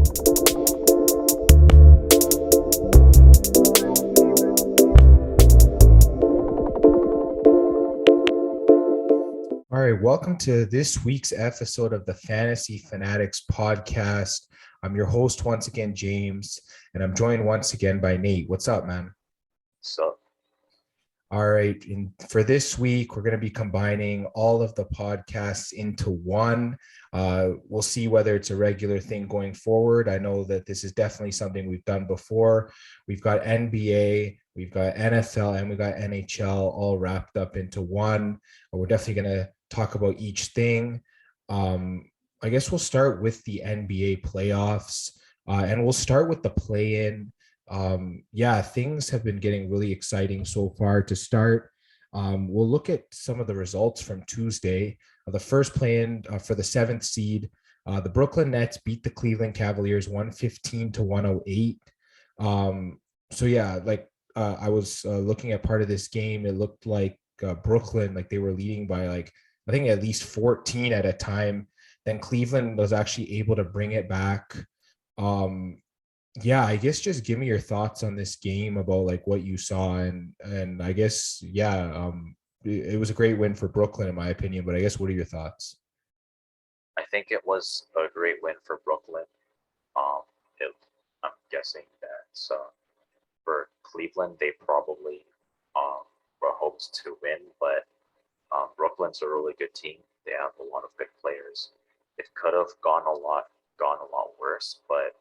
All right, welcome to this week's episode of the Fantasy Fanatics Podcast. I'm your host once again, James, and I'm joined once again by Nate. What's up, man? So, All right, and for this week, we're going to be combining all of the podcasts into one. We'll see whether it's a regular thing going forward. I know that this is definitely something we've done before. We've got NBA, we've got NFL, and we've got NHL all wrapped up into one. We're definitely going to talk about each thing. I guess we'll start with the NBA playoffs, and we'll start with the play-in. Things have been getting really exciting so far. To start, we'll look at some of the results from Tuesday. The first play-in for the 7th seed, the Brooklyn Nets beat the Cleveland Cavaliers 115-108. I was looking at part of this game. It looked like Brooklyn, like they were leading by I think at least 14 at a time. Then Cleveland was actually able to bring it back. I guess just give me your thoughts on this game about what you saw, and I guess it was a great win for Brooklyn in my opinion, but I guess what are your thoughts? I think it was a great win for Brooklyn. I'm guessing that for Cleveland, they probably were hoped to win, but Brooklyn's a really good team. They have a lot of good players. It could have gone a lot worse, but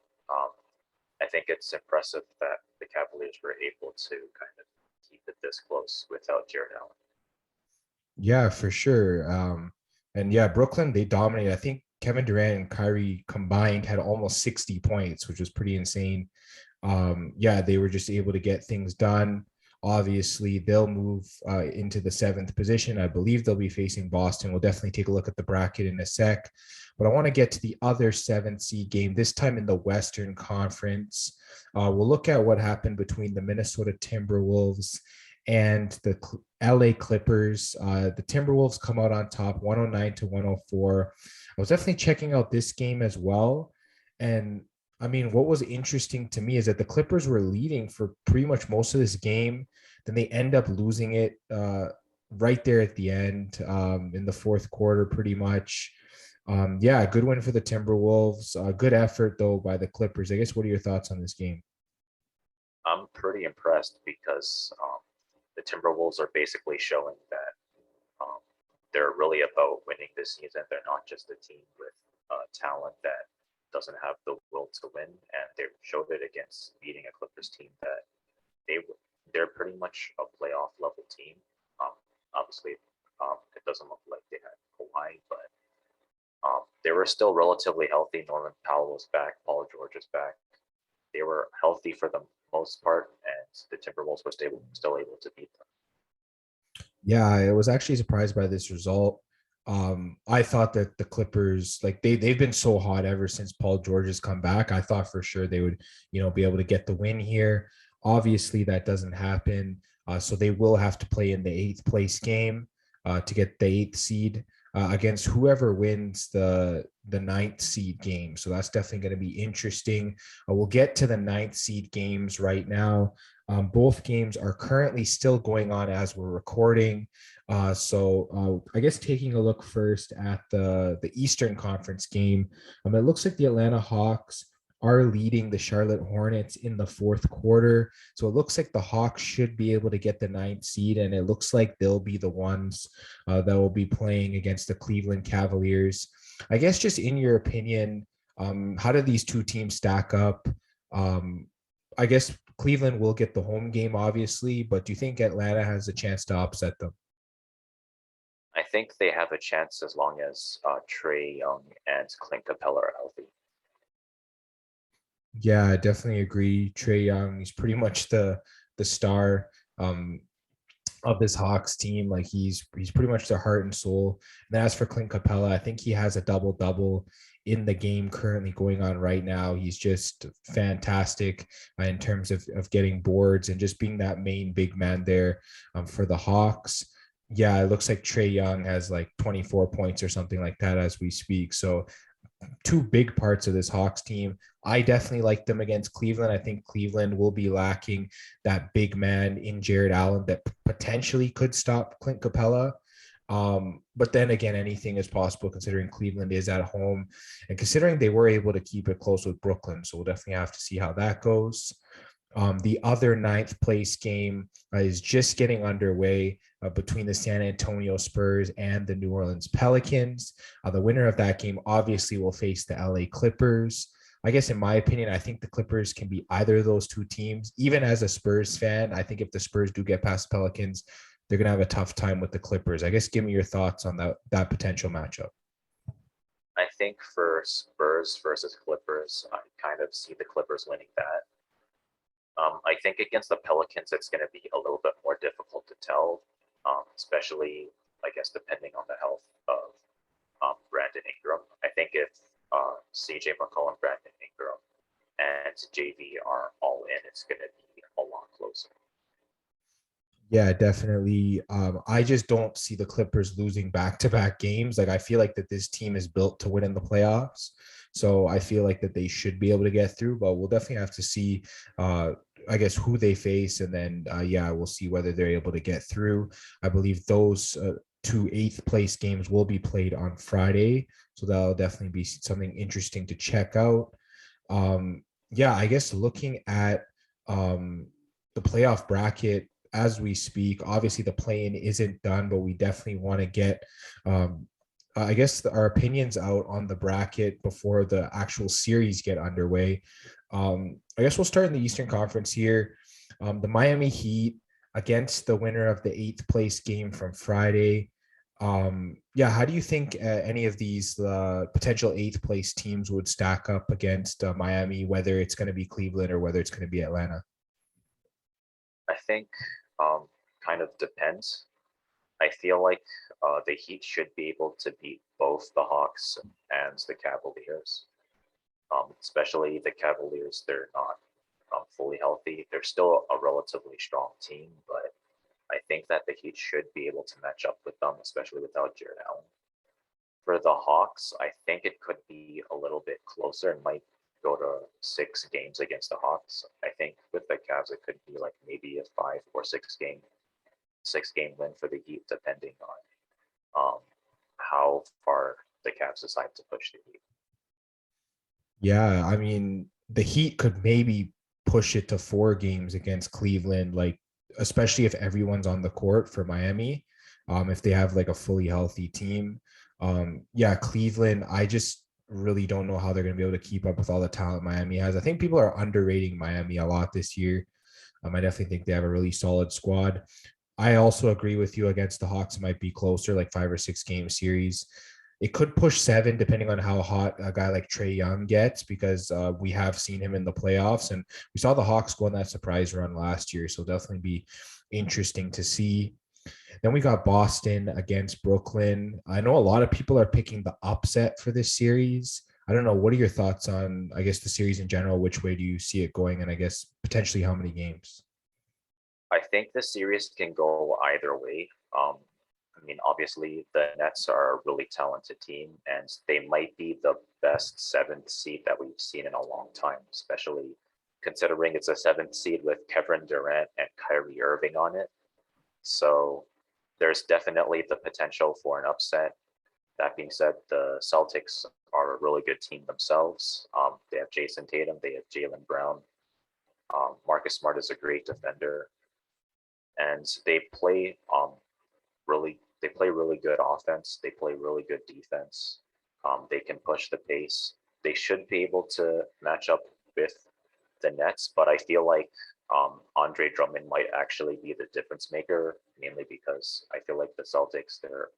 I think it's impressive that the Cavaliers were able to kind of keep it this close without Jared Allen. Yeah, for sure. Brooklyn, they dominated. I think Kevin Durant and Kyrie combined had almost 60 points, which was pretty insane. They were just able to get things done. Obviously, they'll move into the 7th position. I believe they'll be facing Boston. We'll definitely take a look at the bracket in a sec. But I want to get to the other 7th seed game, this time in the Western Conference. We'll look at what happened between the Minnesota Timberwolves and the LA Clippers. The Timberwolves come out on top 109-104. I was definitely checking out this game as well. And I mean, what was interesting to me is that the Clippers were leading for pretty much most of this game. Then they end up losing it right there at the end in the 4th quarter, pretty much. Good win for the Timberwolves. Good effort, though, by the Clippers. I guess, what are your thoughts on this game? I'm pretty impressed because the Timberwolves are basically showing that they're really about winning this season. They're not just a team with talent that doesn't have the will to win, and they showed it against beating a Clippers team that they're pretty much a playoff level team. Obviously, it doesn't look like they had Kawhi, but they were still relatively healthy. Norman Powell was back, Paul George is back. They were healthy for the most part, and the Timberwolves were still able to beat them. Yeah, I was actually surprised by this result. I thought that the Clippers, they've been so hot ever since Paul George has come back. I thought for sure they would, be able to get the win here. Obviously, that doesn't happen. So they will have to play in the 8th place game to get the 8th seed against whoever wins the 9th seed game. So that's definitely going to be interesting. We'll get to the 9th seed games right now. Both games are currently still going on as we're recording. I guess taking a look first at the Eastern Conference game, it looks like the Atlanta Hawks are leading the Charlotte Hornets in the 4th quarter. So it looks like the Hawks should be able to get the 9th seed, and it looks like they'll be the ones that will be playing against the Cleveland Cavaliers. I guess just in your opinion, how do these two teams stack up? I guess Cleveland will get the home game, obviously, but do you think Atlanta has a chance to upset them? I think they have a chance as long as Trae Young and Clint Capella are healthy. Yeah, I definitely agree. Trae Young, he's pretty much the star of this Hawks team. He's pretty much their heart and soul. And as for Clint Capella, I think he has a double-double in the game currently going on right now. He's just fantastic in terms of getting boards and just being that main big man there for the Hawks. Yeah, it looks like Trae Young has 24 points or something like that as we speak. So two big parts of this Hawks team. I definitely like them against Cleveland. I think Cleveland will be lacking that big man in Jared Allen that potentially could stop Clint Capella. But then again, anything is possible considering Cleveland is at home and considering they were able to keep it close with Brooklyn. So we'll definitely have to see how that goes. The other ninth place game is just getting underway between the San Antonio Spurs and the New Orleans Pelicans. The winner of that game obviously will face the LA Clippers. I guess, in my opinion, I think the Clippers can be either of those two teams. Even as a Spurs fan, I think if the Spurs do get past the Pelicans, they're going to have a tough time with the Clippers. I guess give me your thoughts on that potential matchup. I think for Spurs versus Clippers, I kind of see the Clippers winning that. I think against the Pelicans, it's going to be a little bit more difficult to tell, especially, I guess, depending on the health of Brandon Ingram. I think if CJ McCollum, Brandon Ingram, and JV are all in, it's going to be a lot closer. Yeah, definitely. I just don't see the Clippers losing back-to-back games. Like, I feel like that this team is built to win in the playoffs. So I feel like that they should be able to get through, but we'll definitely have to see, I guess, who they face. And then, we'll see whether they're able to get through. I believe those two eighth place games will be played on Friday. So that'll definitely be something interesting to check out. I guess looking at the playoff bracket, as we speak, obviously the play-in isn't done, but we definitely want to get, our opinions out on the bracket before the actual series get underway. I guess we'll start in the Eastern Conference here. The Miami Heat against the winner of the eighth place game from Friday. How do you think any of these potential eighth place teams would stack up against Miami, whether it's going to be Cleveland or whether it's going to be Atlanta? I think kind of depends. I feel like the Heat should be able to beat both the Hawks and the Cavaliers. Especially the Cavaliers, they're not fully healthy. They're still a relatively strong team, but I think that the Heat should be able to match up with them, especially without Jared Allen. For the Hawks, I think it could be a little bit closer and might go to 6 games against the Hawks. I think with the Cavs, it could be like maybe a 5 or 6 game win for the Heat, depending on how far the Cavs decide to push the Heat. Yeah, I mean, the Heat could maybe push it to 4 games against Cleveland, like especially if everyone's on the court for Miami. If they have like a fully healthy team. Cleveland, I just really don't know how they're going to be able to keep up with all the talent Miami has. I think people are underrating Miami a lot this year. I definitely think they have a really solid squad. I also agree with you against the Hawks. It might be closer, like 5 or 6 game series. It could push 7 depending on how hot a guy like Trae Young gets, because we have seen him in the playoffs and we saw the Hawks go on that surprise run last year. So definitely be interesting to see. Then we got Boston against Brooklyn. I know a lot of people are picking the upset for this series. I don't know. What are your thoughts on, I guess, the series in general? Which way do you see it going? And I guess potentially how many games? I think the series can go either way. Obviously, the Nets are a really talented team, and they might be the best 7th seed that we've seen in a long time, especially considering it's a 7th seed with Kevin Durant and Kyrie Irving on it. So there's definitely the potential for an upset. That being said, the Celtics are a really good team themselves. They have Jason Tatum, they have Jaylen Brown. Marcus Smart is a great defender, and they play really good offense. They play really good defense. They can push the pace. They should be able to match up with the Nets, but I feel like Andre Drummond might actually be the difference maker, mainly because I feel like the Celtics, they're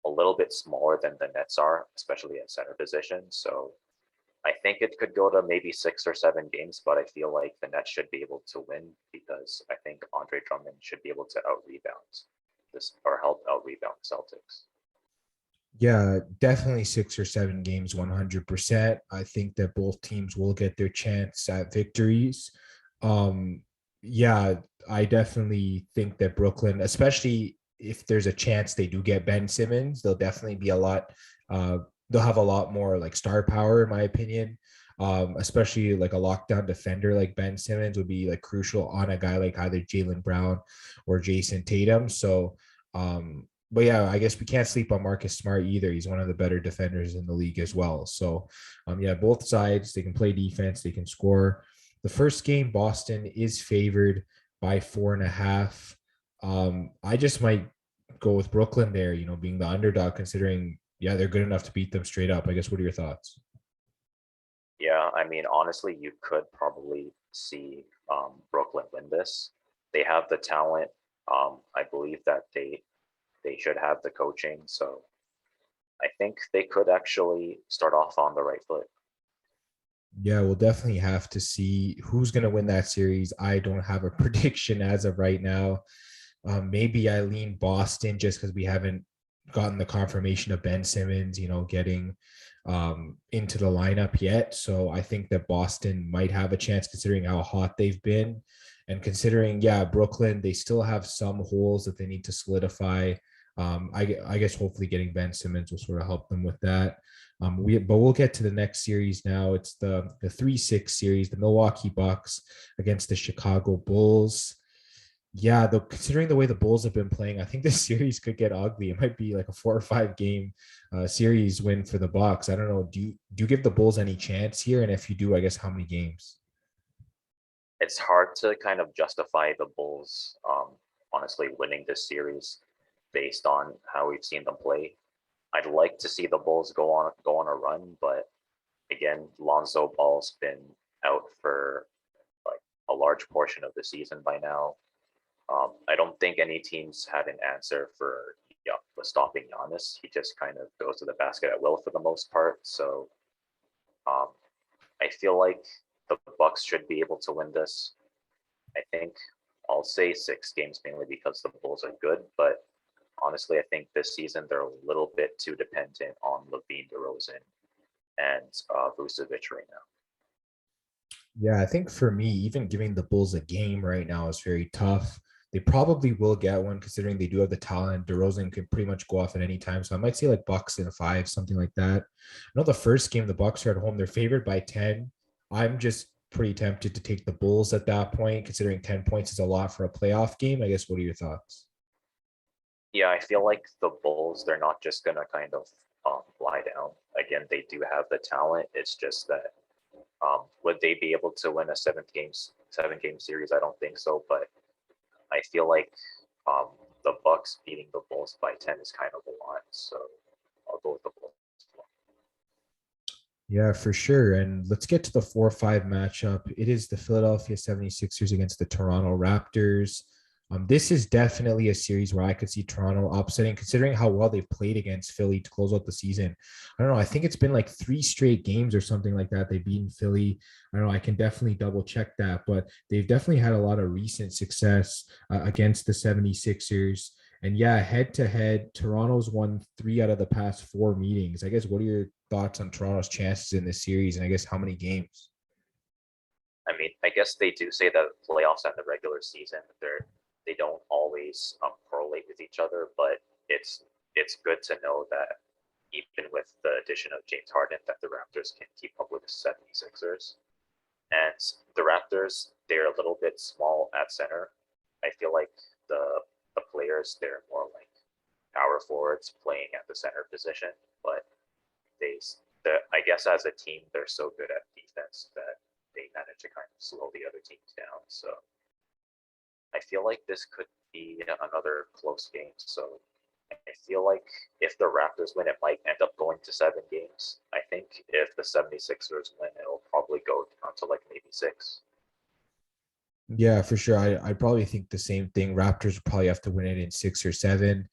a little bit smaller than the Nets are, especially at center position. So I think it could go to maybe 6 or 7 games, but I feel like the Nets should be able to win because I think Andre Drummond should be able to out-rebound this or help out-rebound the Celtics. Yeah, definitely 6 or 7 games, 100%. I think that both teams will get their chance at victories. I definitely think that Brooklyn, especially if there's a chance they do get Ben Simmons, they'll definitely be a lot they'll have a lot more like star power, in my opinion. Especially like a lockdown defender like Ben Simmons would be like crucial on a guy like either Jaylen Brown or Jason Tatum. So, but yeah, I guess we can't sleep on Marcus Smart either. He's one of the better defenders in the league as well. So, yeah, both sides, they can play defense, they can score. The first game, Boston is favored by 4.5. I just might go with Brooklyn there, being the underdog, considering, yeah, they're good enough to beat them straight up. I guess, what are your thoughts? Yeah, I mean, honestly, you could probably see Brooklyn win this. They have the talent. I believe that they should have the coaching. So I think they could actually start off on the right foot. Yeah, we'll definitely have to see who's going to win that series. I don't have a prediction as of right now. Maybe I lean Boston just because we haven't gotten the confirmation of Ben Simmons, getting into the lineup yet. So I think that Boston might have a chance considering how hot they've been. And considering, yeah, Brooklyn, they still have some holes that they need to solidify. I guess hopefully getting Ben Simmons will sort of help them with that. But we'll get to the next series now. It's the 3-6 series, the Milwaukee Bucks against the Chicago Bulls. Yeah, though considering the way the Bulls have been playing, I think this series could get ugly. It might be like a 4 or 5 game series win for the Bucks. I don't know. Do you give the Bulls any chance here? And if you do, I guess how many games? It's hard to kind of justify the Bulls, honestly, winning this series based on how we've seen them play. I'd like to see the Bulls go on a run, but again, Lonzo Ball's been out for like a large portion of the season by now. I don't think any teams had an answer for stopping Giannis. He just kind of goes to the basket at will for the most part. So um, I feel like the Bucks should be able to win this. I think I'll say 6 games mainly because the Bulls are good, but honestly, I think this season they're a little bit too dependent on Levine, DeRozan, and Vucevic right now. Yeah, I think for me, even giving the Bulls a game right now is very tough. They probably will get one considering they do have the talent. DeRozan can pretty much go off at any time. So I might say like Bucks in a 5, something like that. I know the first game, the Bucks are at home. They're favored by 10. I'm just pretty tempted to take the Bulls at that point, considering 10 points is a lot for a playoff game. I guess, what are your thoughts? Yeah, I feel like the Bulls, they're not just going to kind of lie down. Again, they do have the talent. It's just that would they be able to win a 7 game series? I don't think so, but I feel like um, the Bucks beating the Bulls by 10 is kind of a lot. So I'll go with the Bulls. Yeah, for sure. And let's get to the 4-5 matchup. It is the Philadelphia 76ers against the Toronto Raptors. This is definitely a series where I could see Toronto upsetting, considering how well they've played against Philly to close out the season. I don't know. I think it's been like 3 straight games or something like that. They've beaten Philly. I don't know. I can definitely double check that, but they've definitely had a lot of recent success against the 76ers. And yeah, head to head, Toronto's won 3 out of the past 4 meetings. I guess, what are your thoughts on Toronto's chances in this series? And I guess how many games? I mean, I guess they do say that playoffs and the regular season, they don't always correlate with each other, but it's good to know that even with the addition of James Harden, that the Raptors can keep up with the 76ers. And the Raptors, they're a little bit small at center. I feel like the players, they're more like power forwards playing at the center position, but I guess as a team, they're so good at defense that they manage to kind of slow the other teams down. So I feel like this could be another close game. So I feel like if the Raptors win, it might end up going to 7 games. I think if the 76ers win, it'll probably go down to like maybe 6. Yeah, for sure. I probably think the same thing. Raptors will probably have to win it in 6 or 7.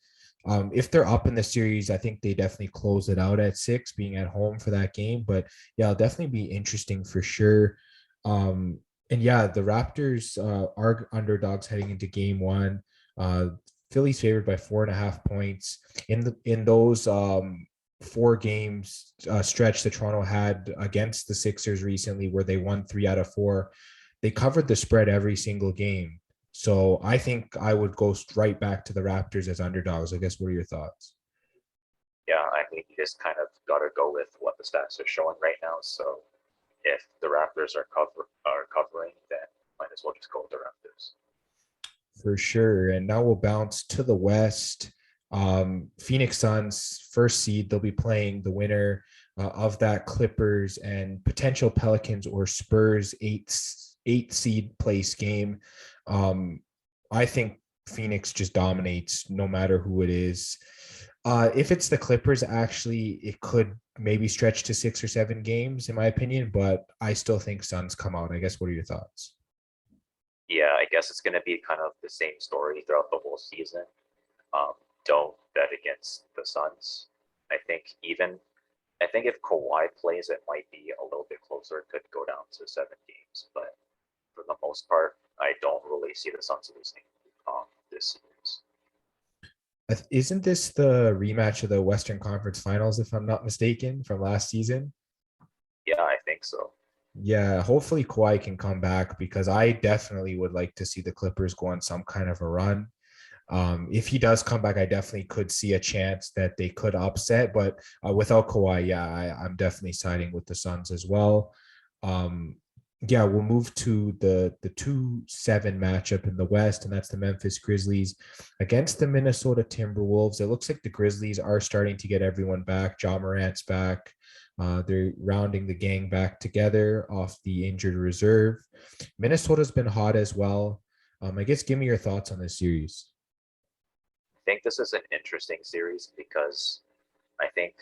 If they're up in the series, I think they definitely close it out at 6, being at home for that game. But yeah, it'll definitely be interesting for sure. And yeah, the Raptors are underdogs heading into game 1. Philly's favored by 4.5 points. In those 4 games stretch that Toronto had against the Sixers recently, where they won 3 out of 4, they covered the spread every single game. So I think I would go right back to the Raptors as underdogs. I guess, what are your thoughts? Yeah, I mean, you just kind of got to go with what the stats are showing right now. So if the Raptors are covering, then might as well just go with the Raptors. For sure. And now we'll bounce to the West. Phoenix Suns, first seed, they'll be playing the winner of that Clippers and potential Pelicans or Spurs eight seed place game. I think Phoenix just dominates no matter who it is. If it's the Clippers, actually, it could maybe stretch to 6 or 7 games, in my opinion, but I still think Suns come out. I guess, what are your thoughts? Yeah, I guess it's going to be kind of the same story throughout the whole season. Don't bet against the Suns. I think if Kawhi plays, it might be a little bit closer. It could go down to 7 games, but for the most part, I don't really see the Suns losing this series. Isn't this the rematch of the Western Conference Finals, if I'm not mistaken, from last season? Yeah, I think so. Yeah, hopefully Kawhi can come back because I definitely would like to see the Clippers go on some kind of a run. If he does come back, I definitely could see a chance that they could upset. But without Kawhi, yeah, I'm definitely siding with the Suns as well. Um, yeah, we'll move to the 2-7 matchup in the West, and that's the Memphis Grizzlies against the Minnesota Timberwolves. It looks like the Grizzlies are starting to get everyone back. Ja Morant's back. They're rounding the gang back together off the injured reserve. Minnesota's been hot as well. I guess give me your thoughts on this series. I think this is an interesting series because I think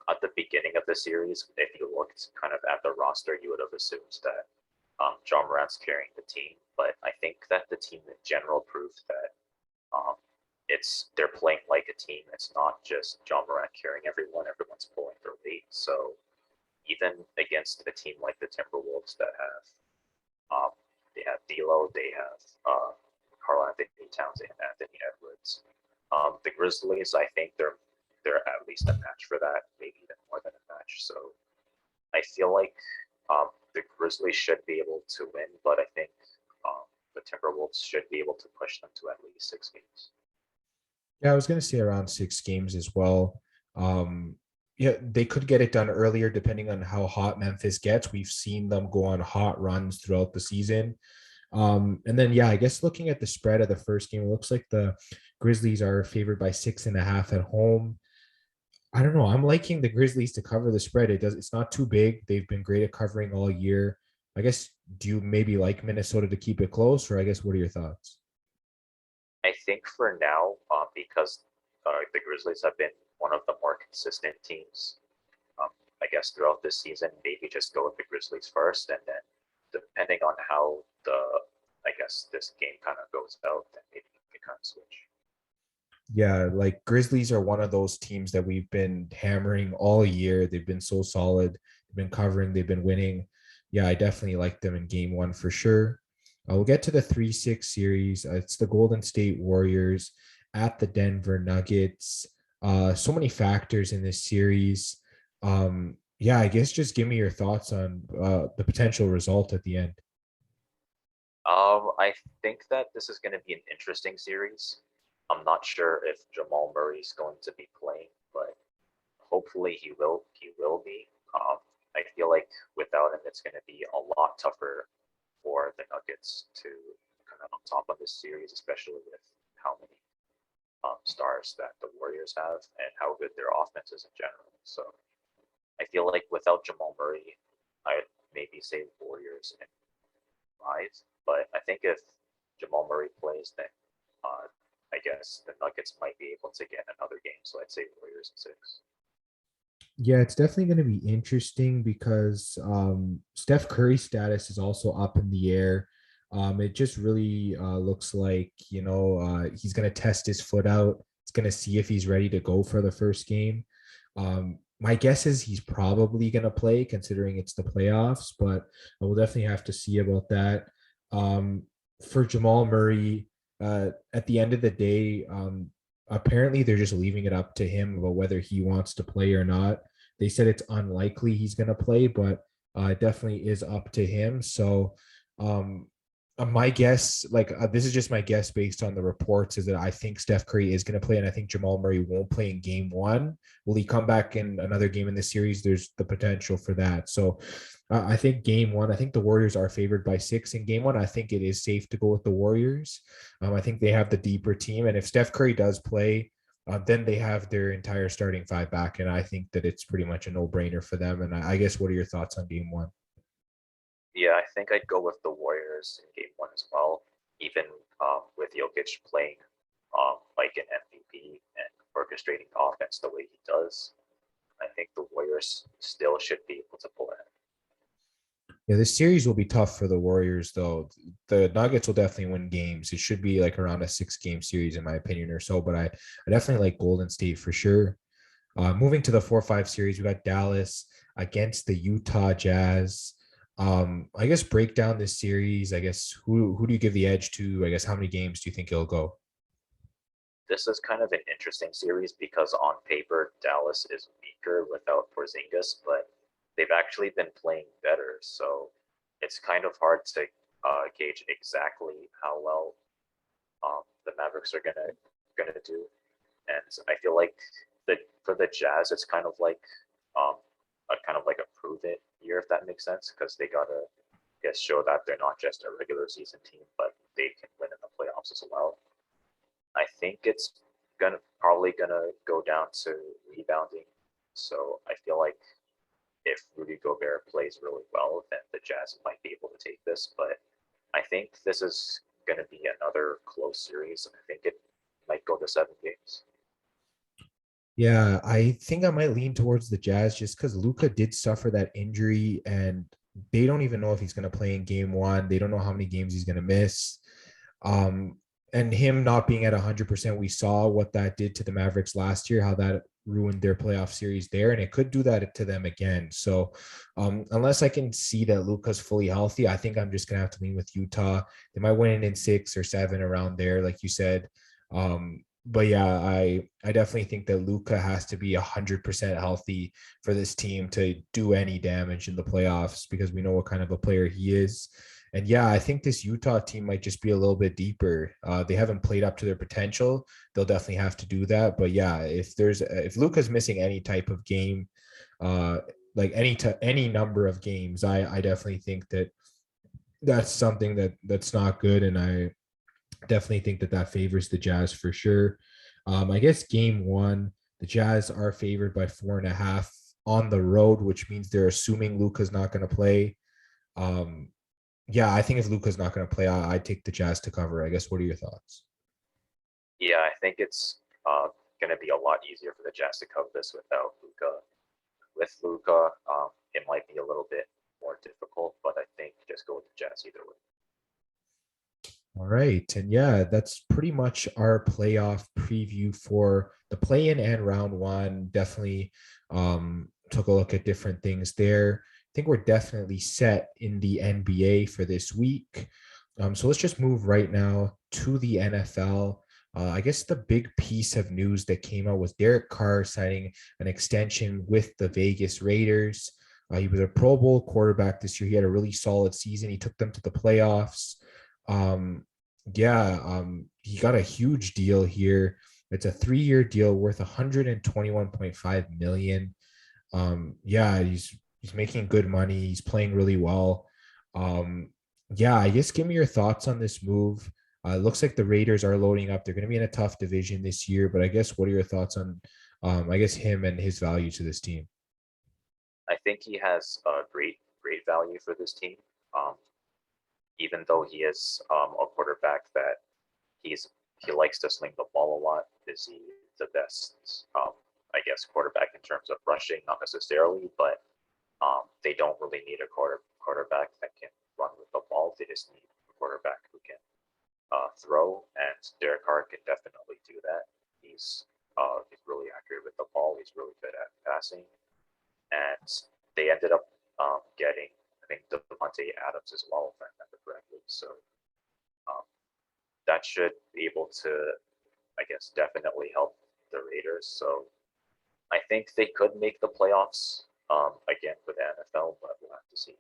at the beginning of the series, if you looked kind of at the roster, you would have assumed that Ja Morant's carrying the team. But I think that the team in general proved that um, they're playing like a team. It's not just Ja Morant carrying everyone. Everyone's pulling their weight. So even against a team like the Timberwolves that they have D'Lo, they have Karl Anthony Towns and Anthony Edwards. The Grizzlies, I think they're at least a match for that, maybe even more than a match. So I feel like the Grizzlies should be able to win, but I think the Timberwolves should be able to push them to at least 6 games. Yeah, I was going to say around 6 games as well. Yeah, they could get it done earlier depending on how hot Memphis gets. We've seen them go on hot runs throughout the season. And then, yeah, I guess looking at the spread of the first game, it looks like the Grizzlies are favored by 6.5 at home. I don't know. I'm liking the Grizzlies to cover the spread. It's not too big. They've been great at covering all year. I guess, do you maybe like Minnesota to keep it close, or I guess what are your thoughts? I think for now, because the Grizzlies have been one of the more consistent teams, I guess throughout this season, maybe just go with the Grizzlies first, and then depending on how this game kind of goes out, then maybe you can kind of switch. Yeah, like Grizzlies are one of those teams that we've been hammering all year. They've been so solid. They've been covering. They've been winning. Yeah, I definitely like them in game one for sure. We'll get to the 3-6 series. It's the Golden State Warriors at the Denver Nuggets. So many factors in this series. Yeah, I guess just give me your thoughts on the potential result at the end. I think that this is going to be an interesting series. I'm not sure if Jamal Murray is going to be playing, but hopefully he will. He will be. I feel like without him, it's going to be a lot tougher for the Nuggets to kind of on top of this series, especially with how many stars that the Warriors have and how good their offense is in general. So I feel like without Jamal Murray, I'd maybe say Warriors in 5. But I think if Jamal Murray plays, then I guess the Nuggets might be able to get another game. So I'd say Warriors in 6. Yeah, it's definitely going to be interesting because Steph Curry's status is also up in the air. It just really looks like, he's going to test his foot out. It's going to see if he's ready to go for the first game. My guess is he's probably going to play considering it's the playoffs, but we'll definitely have to see about that. For Jamal Murray, at the end of the day, apparently they're just leaving it up to him about whether he wants to play or not. They said it's unlikely he's going to play, but it definitely is up to him. So My guess, this is just my guess based on the reports, is that I think Steph Curry is going to play, and I think Jamal Murray won't play in game one. Will he come back in another game in the series? There's the potential for that. So I think game one, I think the Warriors are favored by 6 in game one. I think it is safe to go with the Warriors. I think they have the deeper team. And if Steph Curry does play, then they have their entire starting five back. And I think that it's pretty much a no brainer for them. And I guess, what are your thoughts on game one? Yeah, I think I'd go with the Warriors in game one as well, even with Jokic playing like an MVP and orchestrating the offense the way he does. I think the Warriors still should be able to pull it. Yeah, this series will be tough for the Warriors, though. The Nuggets will definitely win games. It should be like around a 6 game series, in my opinion, or so. But I definitely like Golden State for sure. Moving to the 4-5 series, we got Dallas against the Utah Jazz. I guess break down this series. I guess who do you give the edge to? I guess how many games do you think it'll go? This is kind of an interesting series because on paper Dallas is weaker without Porzingis, but they've actually been playing better. So it's kind of hard to gauge exactly how well the Mavericks are gonna do. And I feel like for the Jazz, it's kind of like um, a prove it year, if that makes sense, because they gotta show that they're not just a regular season team, but they can win in the playoffs as well. I think it's probably gonna go down to rebounding. So I feel like if Rudy Gobert plays really well, then the Jazz might be able to take this. But I think this is gonna be another close series. I think it might go to 7 games. Yeah, I think I might lean towards the Jazz just because Luka did suffer that injury, and they don't even know if he's going to play in game one. They don't know how many games he's going to miss. Um, and him not being at 100%, we saw what that did to the Mavericks last year, how that ruined their playoff series there, and it could do that to them again. So, unless I can see that Luka's fully healthy, I think I'm just going to have to lean with Utah. They might win it in 6 or 7 around there, like you said. But yeah, I definitely think that Luka has to be 100% healthy for this team to do any damage in the playoffs, because we know what kind of a player he is. And yeah, I think this Utah team might just be a little bit deeper. They haven't played up to their potential. They'll definitely have to do that. But yeah, if Luka's missing any type of game, like any number of games, I definitely think that that's something that's not good. And I definitely think that favors the Jazz for sure. I guess game one, the Jazz are favored by 4.5 on the road, which means they're assuming Luka's not going to play. Um, yeah, I think if Luka's not going to play, I'd take the Jazz to cover. I guess, what are your thoughts? Yeah, I think it's going to be a lot easier for the Jazz to cover this without Luka. With Luka, it might be a little bit more difficult, but I think just go with the Jazz either way. All right. And yeah, that's pretty much our playoff preview for the play-in and round one. Definitely took a look at different things there. I think we're definitely set in the NBA for this week. So let's just move right now to the NFL. I guess the big piece of news that came out was Derek Carr signing an extension with the Vegas Raiders. He was a Pro Bowl quarterback this year. He had a really solid season. He took them to the playoffs. Um, yeah, he got a huge deal here. It's a 3-year deal worth 121.5 million. Yeah, he's making good money. He's playing really well. Yeah, I guess give me your thoughts on this move. It looks like the Raiders are loading up. They're going to be in a tough division this year, but I guess what are your thoughts on, I guess him and his value to this team? I think he has a great value for this team. Um, Even though he is a quarterback that he likes to sling the ball a lot. Is he the best? I guess quarterback in terms of rushing, not necessarily, but they don't really need a quarterback that can run with the ball. They just need a quarterback who can throw, and Derek Carr can definitely do that. He's really accurate with the ball. He's really good at passing, and they ended up getting, I think, Devontae Adams as well, if I remember correctly. So um, that should be able to, I guess, definitely help the Raiders. So I think they could make the playoffs again for the NFL, but we'll have to see.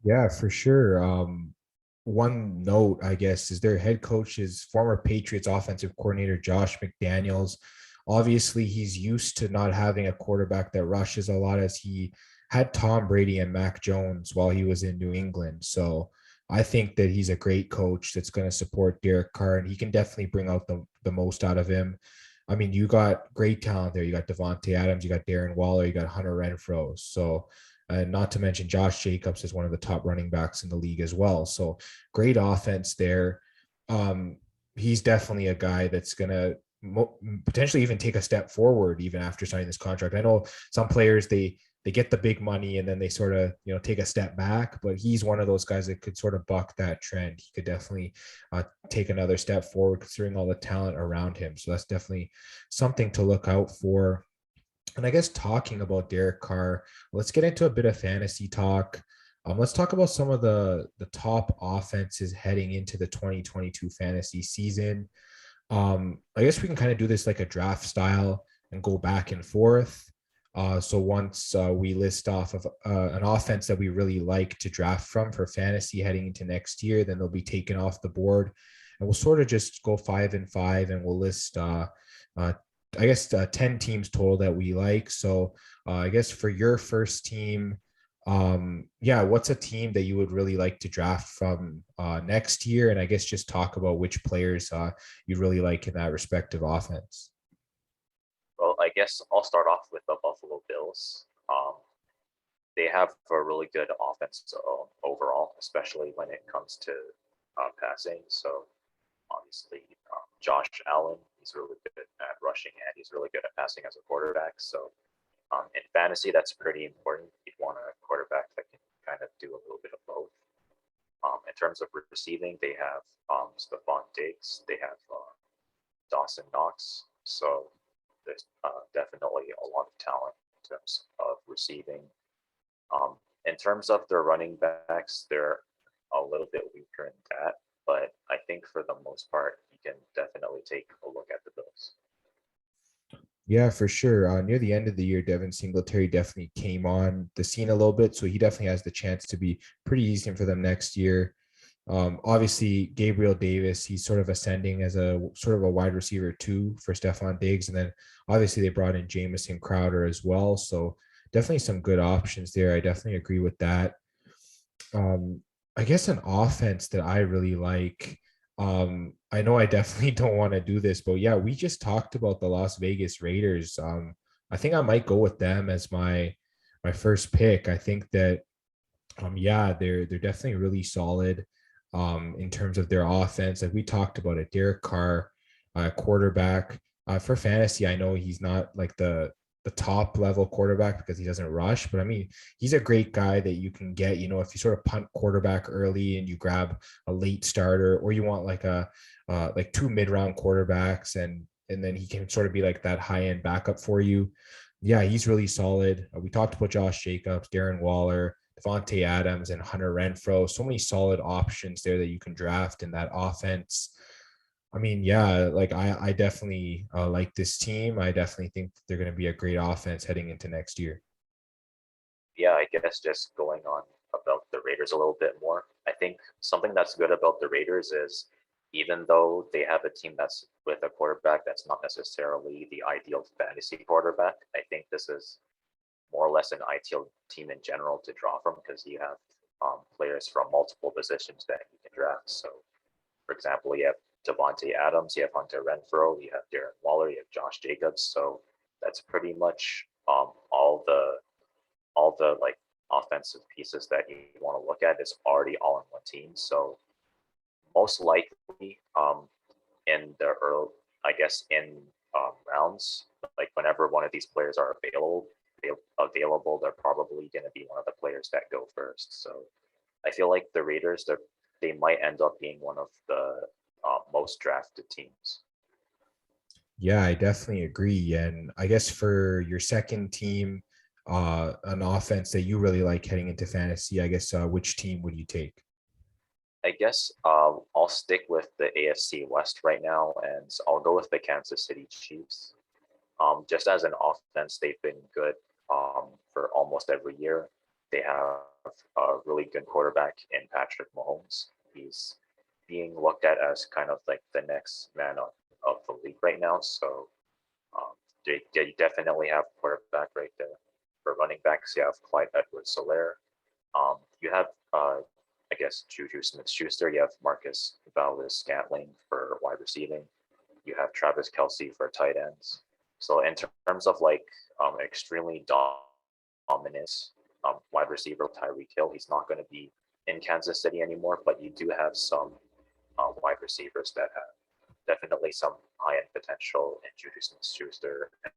Yeah, for sure. one note, I guess, is their head coach is former Patriots offensive coordinator Josh McDaniels. Obviously, he's used to not having a quarterback that rushes a lot, as he had Tom Brady and Mac Jones while he was in New England. So I think that he's a great coach that's going to support Derek Carr, and he can definitely bring out the most out of him. I mean, you got great talent there. You got Devontae Adams, you got Darren Waller, you got Hunter Renfrow. So, and not to mention Josh Jacobs is one of the top running backs in the league as well. So great offense there. Um, he's definitely a guy that's going to potentially even take a step forward even after signing this contract. I know some players, they get the big money and then they sort of, take a step back, but he's one of those guys that could sort of buck that trend. He could definitely take another step forward considering all the talent around him. So that's definitely something to look out for. And I guess talking about Derek Carr, let's get into a bit of fantasy talk. Let's talk about some of the top offenses heading into the 2022 fantasy season. I guess we can kind of do this like a draft style and go back and forth. So once we list off of an offense that we really like to draft from for fantasy heading into next year, then they'll be taken off the board, and we'll sort of just go 5 and 5, and we'll list I guess 10 teams total that we like. So I guess for your first team, yeah, what's a team that you would really like to draft from next year? And I guess just talk about which players you really like in that respective offense. Well, I guess I'll start off with the Buffalo Bills. They have a really good offense overall, especially when it comes to passing. So obviously, Josh Allen, he's really good at rushing and he's really good at passing as a quarterback. So in fantasy, that's pretty important. You'd want a quarterback that can kind of do a little bit of both. In terms of receiving, they have Stephon Diggs, they have Dawson Knox. So there's definitely a lot of talent in terms of receiving. In terms of their running backs, they're a little bit weaker in that, but I think for the most part, you can definitely take a look at the Bills. Yeah, for sure. Near the end of the year, Devin Singletary definitely came on the scene a little bit, so he definitely has the chance to be pretty decent for them next year. Obviously, Gabriel Davis, he's sort of ascending as a sort of a wide receiver too for Stephon Diggs, and then obviously they brought in Jamison Crowder as well, so definitely some good options there. I definitely agree with that. Um, I guess an offense that I really like. I know I definitely don't want to do this, but yeah, we just talked about the Las Vegas Raiders. I think I might go with them as my first pick. I think that yeah, they're definitely really solid in terms of their offense. Like we talked about it, Derek Carr, quarterback. For fantasy, I know he's not like the top level quarterback because he doesn't rush, but I mean, he's a great guy that you can get, if you sort of punt quarterback early and you grab a late starter, or you want like a like two mid-round quarterbacks, and then he can sort of be like that high-end backup for you. Yeah, he's really solid. We talked about Josh Jacobs, Darren Waller, Devontae Adams, and Hunter Renfrow. So many solid options there that you can draft in that offense. I mean, yeah, like I definitely like this team. I definitely think that they're going to be a great offense heading into next year. Yeah, I guess just going on about the Raiders a little bit more. I think something that's good about the Raiders is even though they have a team that's with a quarterback that's not necessarily the ideal fantasy quarterback, I think this is more or less an ideal team in general to draw from because you have players from multiple positions that you can draft. So, for example, you have Devontae Adams, you have Hunter Renfrow, you have Darren Waller, you have Josh Jacobs. So that's pretty much all the like offensive pieces that you want to look at is already all in one team. So most likely, in the early, I guess in rounds, like whenever one of these players are available, they're probably going to be one of the players that go first. So I feel like the Raiders, they might end up being one of the most drafted teams. Yeah, I definitely agree. And I guess for your second team, an offense that you really like heading into fantasy, I guess which team would you take? I guess I'll stick with the AFC West right now, and I'll go with the Kansas City Chiefs. Just as an offense, they've been good for almost every year. They have a really good quarterback in Patrick Mahomes. he's being looked at as kind of like the next man of the league right now. So they definitely have quarterback right there. For running backs, you have Clyde Edwards-Helaire. You have, I guess, Juju Smith-Schuster. You have Marcus Valdes-Scantling for wide receiving. You have Travis Kelce for tight ends. So in terms of like extremely dominant wide receiver, Tyreek Hill, he's not going to be in Kansas City anymore, but you do have some wide receivers that have definitely some high-end potential in Juju Smith-Schuster and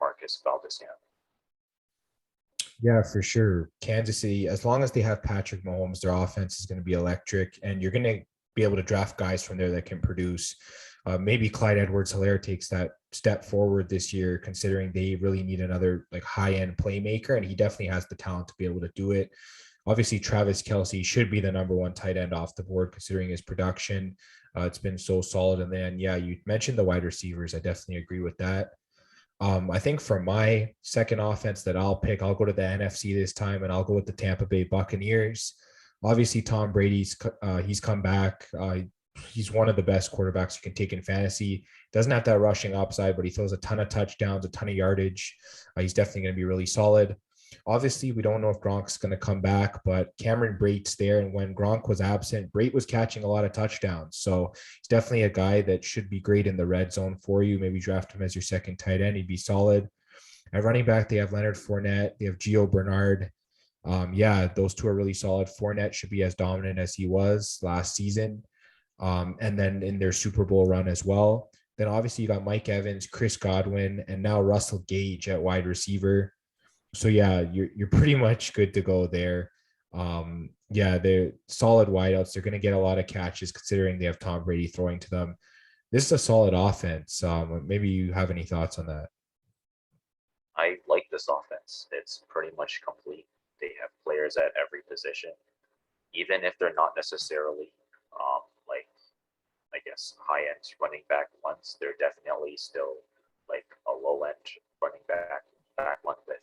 Marcus Valdes-Scantling. Yeah, for sure. Kansas City, as long as they have Patrick Mahomes, their offense is going to be electric, and you're going to be able to draft guys from there that can produce. Maybe Clyde Edwards-Helaire takes that step forward this year, considering they really need another like high-end playmaker, and he definitely has the talent to be able to do it. Obviously, Travis Kelce should be the number one tight end off the board, considering his production. It's been so solid. And then, yeah, you mentioned the wide receivers. I definitely agree with that. I think for my second offense that I'll pick, I'll go to the NFC this time, and I'll go with the Tampa Bay Buccaneers. Obviously, Tom Brady's he's come back. He's one of the best quarterbacks you can take in fantasy. Doesn't have that rushing upside, but he throws a ton of touchdowns, a ton of yardage. He's definitely going to be really solid. Obviously, we don't know if Gronk's going to come back, but Cameron Brate's there. And when Gronk was absent, Brate was catching a lot of touchdowns. So he's definitely a guy that should be great in the red zone for you. Maybe draft him as your second tight end. He'd be solid. At running back, they have Leonard Fournette. They have Gio Bernard. Yeah, those two are really solid. Fournette should be as dominant as he was last season. And then in their Super Bowl run as well. Then obviously you got Mike Evans, Chris Godwin, and now Russell Gage at wide receiver. So yeah, you're pretty much good to go there. Yeah, they're solid wideouts. They're going to get a lot of catches considering they have Tom Brady throwing to them. This is a solid offense. Maybe you have any thoughts on that? I like this offense. It's pretty much complete. They have players at every position, even if they're not necessarily like I guess high end running back ones. They're definitely still like a low end running back one with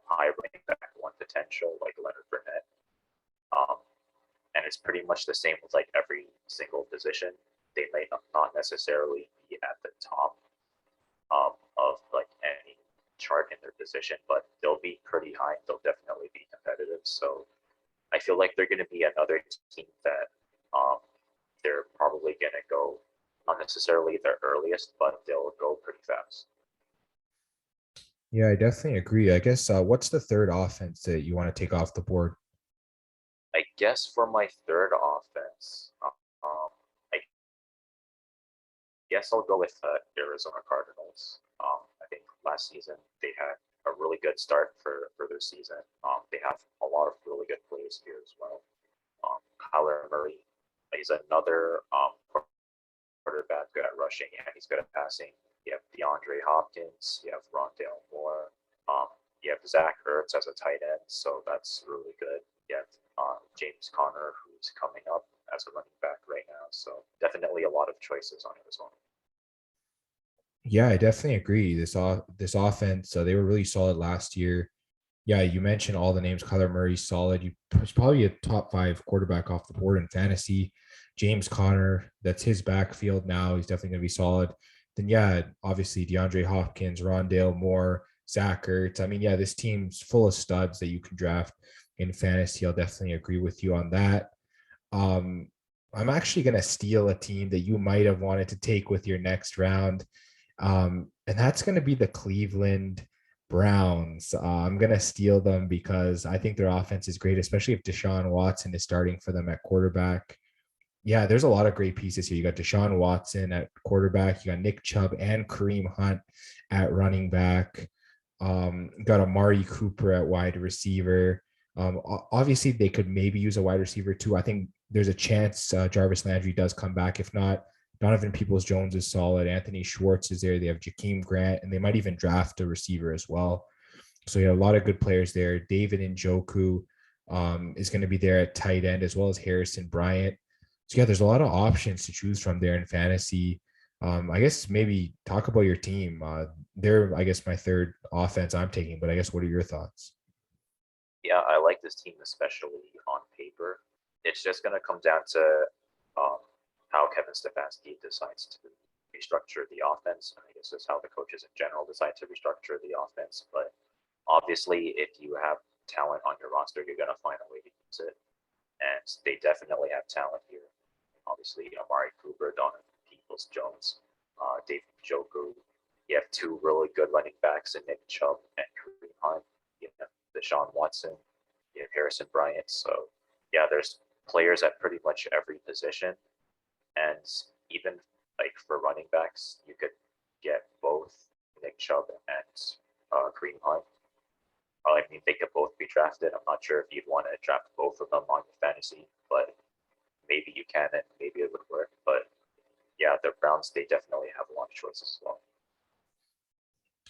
high running back one potential like Leonard Fournette. And it's pretty much the same with like every single position. They may not necessarily be at the top of like any chart in their position, but they'll be pretty high. They'll definitely be competitive. So I feel like they're going to be another team that they're probably going to go not necessarily their earliest, but they'll go pretty fast. Yeah, I definitely agree. I guess what's the third offense that you want to take off the board? I guess for my third offense, I guess I'll go with Arizona Cardinals. I think last season they had a really good start for their season. They have a lot of really good players here as well. Kyler Murray, he's another quarterback good at rushing and he's good at passing. You have DeAndre Hopkins, you have Rondale Moore, you have Zach Ertz as a tight end, so that's really good. You have James Conner, who's coming up as a running back right now, so definitely a lot of choices on it as well. Yeah, I definitely agree. This offense, they were really solid last year. Yeah, you mentioned all the names. Kyler Murray's solid. He's probably a top 5 quarterback off the board in fantasy. James Conner, that's his backfield now. He's definitely going to be solid. Then, yeah, obviously DeAndre Hopkins, Rondale Moore, Zach Ertz. I mean, yeah, this team's full of studs that you can draft in fantasy. I'll definitely agree with you on that. I'm actually going to steal a team that you might have wanted to take with your next round. And that's going to be the Cleveland Browns. I'm going to steal them because I think their offense is great, especially if Deshaun Watson is starting for them at quarterback. Yeah, there's a lot of great pieces here. You got Deshaun Watson at quarterback. You got Nick Chubb and Kareem Hunt at running back. Got Amari Cooper at wide receiver. Obviously, they could maybe use a wide receiver too. I think there's a chance Jarvis Landry does come back. If not, Donovan Peoples-Jones is solid. Anthony Schwartz is there. They have Jakeem Grant, and they might even draft a receiver as well. So yeah, a lot of good players there. David Njoku is going to be there at tight end, as well as Harrison Bryant. So yeah, there's a lot of options to choose from there in fantasy. I guess maybe talk about your team. They're, I guess, my third offense I'm taking, but I guess what are your thoughts? Yeah, I like this team, especially on paper. it's just going to come down to how Kevin Stefanski decides to restructure the offense. I guess that's how the coaches in general decide to restructure the offense. But obviously, if you have talent on your roster, you're going to find a way to use it. And they definitely have talent here. Obviously, Amari Cooper, Donovan Peoples-Jones, David Njoku. You have two really good running backs in Nick Chubb and Kareem Hunt. You have Deshaun Watson. You have Harrison Bryant. So, yeah, there's players at pretty much every position. And even like for running backs, you could get both Nick Chubb and Kareem Hunt. I mean, they could both be drafted. I'm not sure if you'd want to draft both of them on your fantasy, but maybe you can and maybe it would work. But yeah, the Browns, they definitely have a lot of choices as well.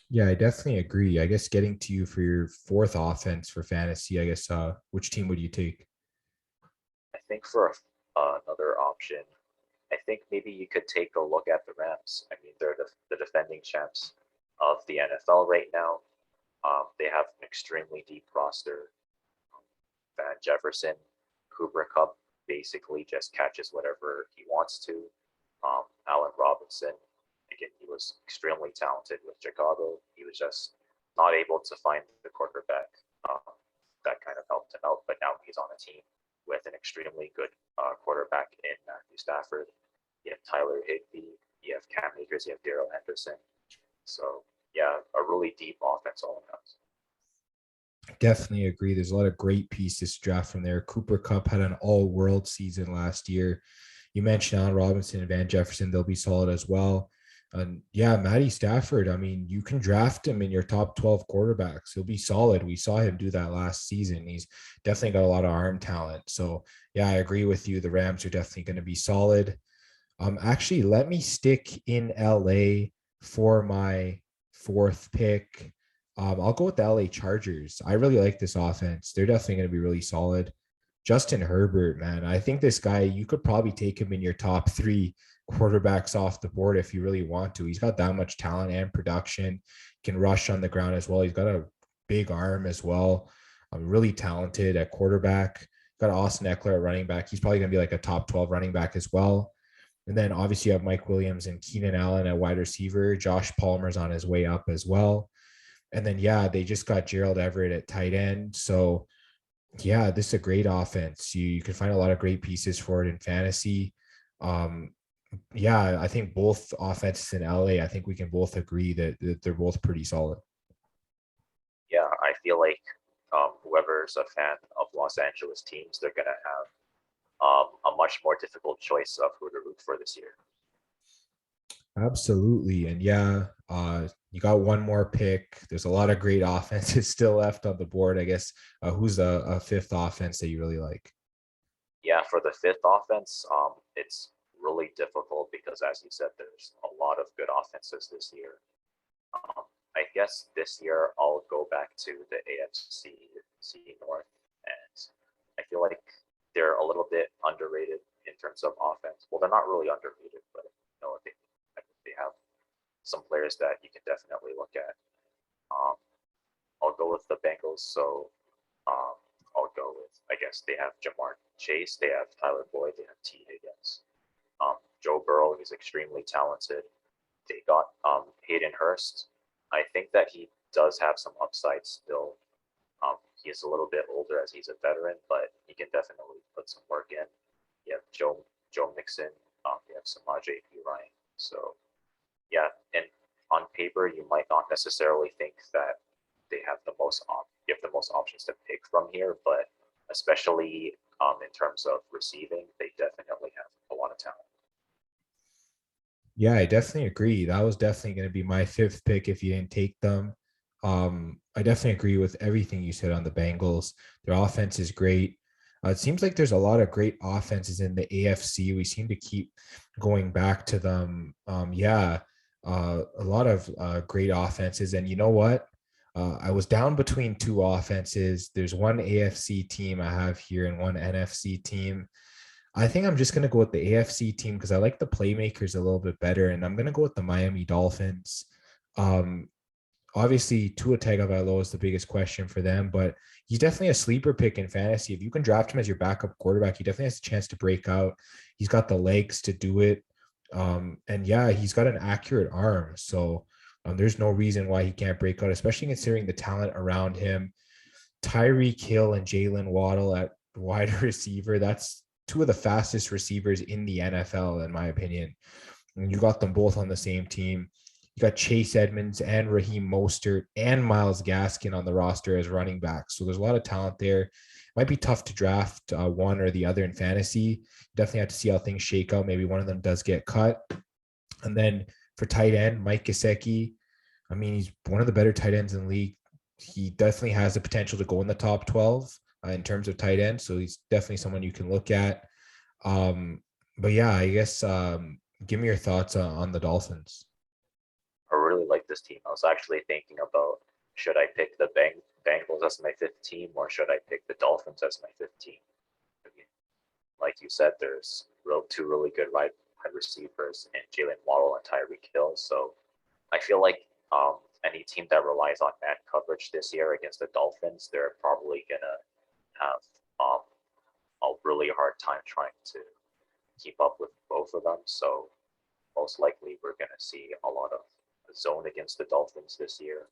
Yeah, I definitely agree. I guess getting to you for your fourth offense for fantasy, I guess which team would you take? I think for another option, I think maybe you could take a look at the Rams. I mean, they're the defending champs of the NFL right now. They have an extremely deep roster. Van Jefferson, Cooper Kupp basically just catches whatever he wants to. Allen Robinson, again, he was extremely talented with Chicago. He was just not able to find the quarterback that kind of helped him out. But now he's on a team with an extremely good quarterback in Matthew Stafford. You have Tyler Higbee, you have Cam Akers, you have Darrell Henderson. So, yeah, a really deep offense all around. Definitely agree. There's a lot of great pieces to draft from there. Cooper Kupp had an all-world season last year. You mentioned Allen Robinson and Van Jefferson. They'll be solid as well. And yeah, Matty Stafford, I mean, you can draft him in your top 12 quarterbacks. He'll be solid. We saw him do that last season. He's definitely got a lot of arm talent. So yeah, I agree with you. The Rams are definitely going to be solid. Actually, let me stick in LA for my fourth pick. I'll go with the LA Chargers. I really like this offense. They're definitely going to be really solid. Justin Herbert, man, I think this guy, you could probably take him in your top three quarterbacks off the board if you really want to. He's got that much talent and production, can rush on the ground as well. He's got a big arm as well. Really talented at quarterback. Got Austin Eckler at running back. He's probably going to be like a top 12 running back as well. And then obviously you have Mike Williams and Keenan Allen at wide receiver. Josh Palmer's on his way up as well. And then, yeah, they just got Gerald Everett at tight end. So, yeah, this is a great offense. You can find a lot of great pieces for it in fantasy. Yeah, I think both offenses in LA, I think we can both agree that they're both pretty solid. Yeah, I feel like whoever's a fan of Los Angeles teams, they're going to have a much more difficult choice of who to root for this year. Absolutely. And yeah, you got one more pick. There's a lot of great offenses still left on the board. I guess who's a fifth offense that you really like? Yeah, for the fifth offense, it's really difficult because, as you said, there's a lot of good offenses this year. I guess this year I'll go back to the AFC North, and I feel like they're a little bit underrated in terms of offense. Well, they're not really underrated, but they have some players that you can definitely look at. I'll go with the Bengals. So I'll go with, I guess they have Jamar Chase, they have Tyler Boyd, they have T. Higgins. Joe Burrow, he's extremely talented. They got Hayden Hurst. I think that he does have some upside still. He is a little bit older as he's a veteran, but he can definitely put some work in. You have Joe Mixon. You have Samaje Perine. So, yeah, and on paper, you might not necessarily think that they have the most options to pick from here, but especially in terms of receiving, they definitely have a lot of talent. Yeah, I definitely agree. That was definitely going to be my fifth pick if you didn't take them. I definitely agree with everything you said on the Bengals. Their offense is great. It seems like there's a lot of great offenses in the AFC. We seem to keep going back to them. A lot of great offenses. And you know what? I was down between two offenses. There's one AFC team I have here and one NFC team. I think I'm just going to go with the AFC team because I like the playmakers a little bit better. And I'm going to go with the Miami Dolphins. Obviously, Tua Tagovailoa is the biggest question for them, but he's definitely a sleeper pick in fantasy. If you can draft him as your backup quarterback, he definitely has a chance to break out. He's got the legs to do it. And yeah, he's got an accurate arm. So there's no reason why he can't break out, especially considering the talent around him. Tyreek Hill and Jalen Waddle at wide receiver. That's two of the fastest receivers in the NFL, in my opinion. And you got them both on the same team. You got Chase Edmonds and Raheem Mostert and Myles Gaskin on the roster as running backs. So there's a lot of talent there. It might be tough to draft one or the other in fantasy. Definitely have to see how things shake out. Maybe one of them does get cut. And then for tight end, Mike Gesicki. I mean, he's one of the better tight ends in the league. He definitely has the potential to go in the top 12 in terms of tight end. So he's definitely someone you can look at. But yeah, I guess give me your thoughts on the Dolphins. I really like this team. I was actually thinking about, should I pick the Bengals as my fifth team, or should I pick the Dolphins as my fifth team? I mean, like you said, there's two really good wide receivers in Jalen Waddle and Tyreek Hill. So I feel like any team that relies on man coverage this year against the Dolphins, they're probably gonna have a really hard time trying to keep up with both of them. So most likely we're gonna see a lot of zone against the Dolphins this year.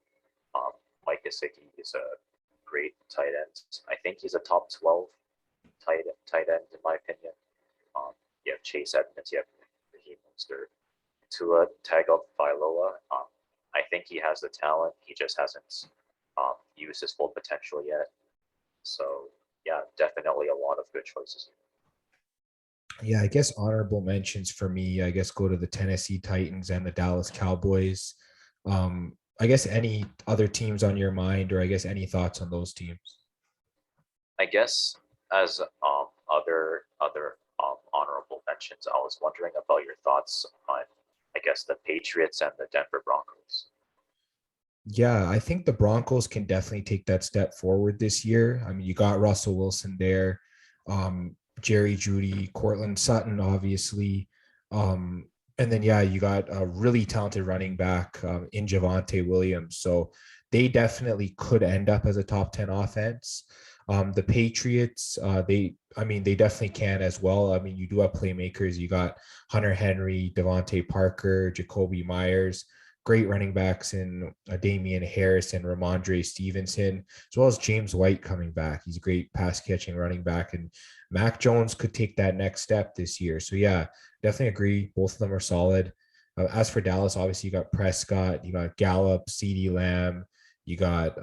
Mike Gesicki is a great tight end. I think he's a top 12 tight end in my opinion. You have Chase Edmonds, you have Raheem Mostert, Tua Tagovailoa. I think he has the talent. He just hasn't used his full potential yet. So yeah, definitely a lot of good choices. Yeah, I guess honorable mentions for me, I guess go to the Tennessee Titans and the Dallas Cowboys. I guess any other teams on your mind, or I guess any thoughts on those teams? I guess as other honorable mentions, I was wondering about your thoughts on, I guess, the Patriots and the Denver Broncos. Yeah, I think the Broncos can definitely take that step forward this year. I mean, you got Russell Wilson there, Jerry Jeudy, Cortland Sutton, obviously. And then, yeah, you got a really talented running back in Javonte Williams. So they definitely could end up as a top 10 offense. The Patriots, they definitely can as well. I mean, you do have playmakers. You got Hunter Henry, Devontae Parker, Jacoby Myers, great running backs in Damian Harris and Ramondre Stevenson, as well as James White coming back. He's a great pass catching running back, and Mac Jones could take that next step this year. So yeah, definitely agree. Both of them are solid. As for Dallas, obviously you got Prescott, you got Gallup, CeeDee Lamb, you got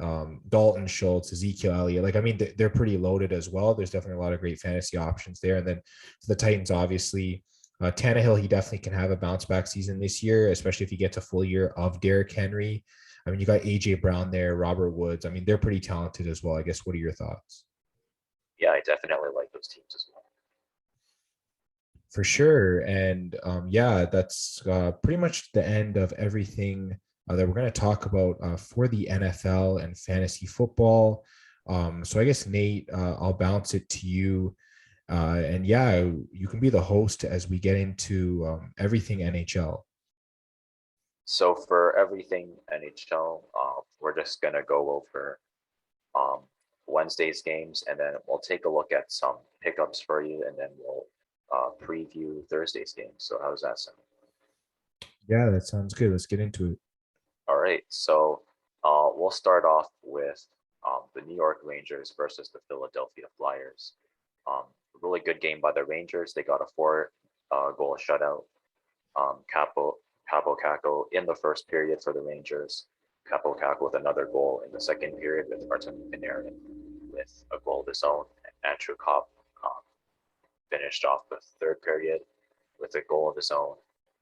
Dalton Schultz, Ezekiel Elliott. Like, I mean, they're pretty loaded as well. There's definitely a lot of great fantasy options there. And then for the Titans, obviously, Tannehill, he definitely can have a bounce back season this year, especially if he gets a full year of Derrick Henry. I mean, you got AJ Brown there, Robert Woods. I mean, they're pretty talented as well. I guess, what are your thoughts? Yeah, I definitely like those teams as well. For sure. And yeah, that's pretty much the end of everything that we're going to talk about for the NFL and fantasy football. So I guess, Nate, I'll bounce it to you. And yeah, you can be the host as we get into everything NHL. So for everything NHL, we're just gonna go over Wednesday's games, and then we'll take a look at some pickups for you, and then we'll preview Thursday's game. So how's that sound? Yeah, that sounds good. Let's get into it. All right. So we'll start off with the New York Rangers versus the Philadelphia Flyers. Really good game by the Rangers. They got a 4-goal shutout. Capo Caco in the first period for the Rangers. Capo Caco with another goal in the second period, with Artemi Panarin with a goal of his own. And Andrew Copp finished off the third period with a goal of his own.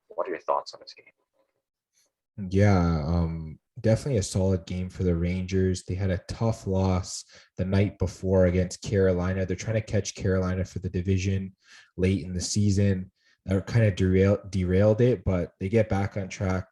What are your thoughts on this game? Yeah, definitely a solid game for the Rangers. They had a tough loss the night before against Carolina. They're trying to catch Carolina for the division late in the season. That kind of derailed it, but they get back on track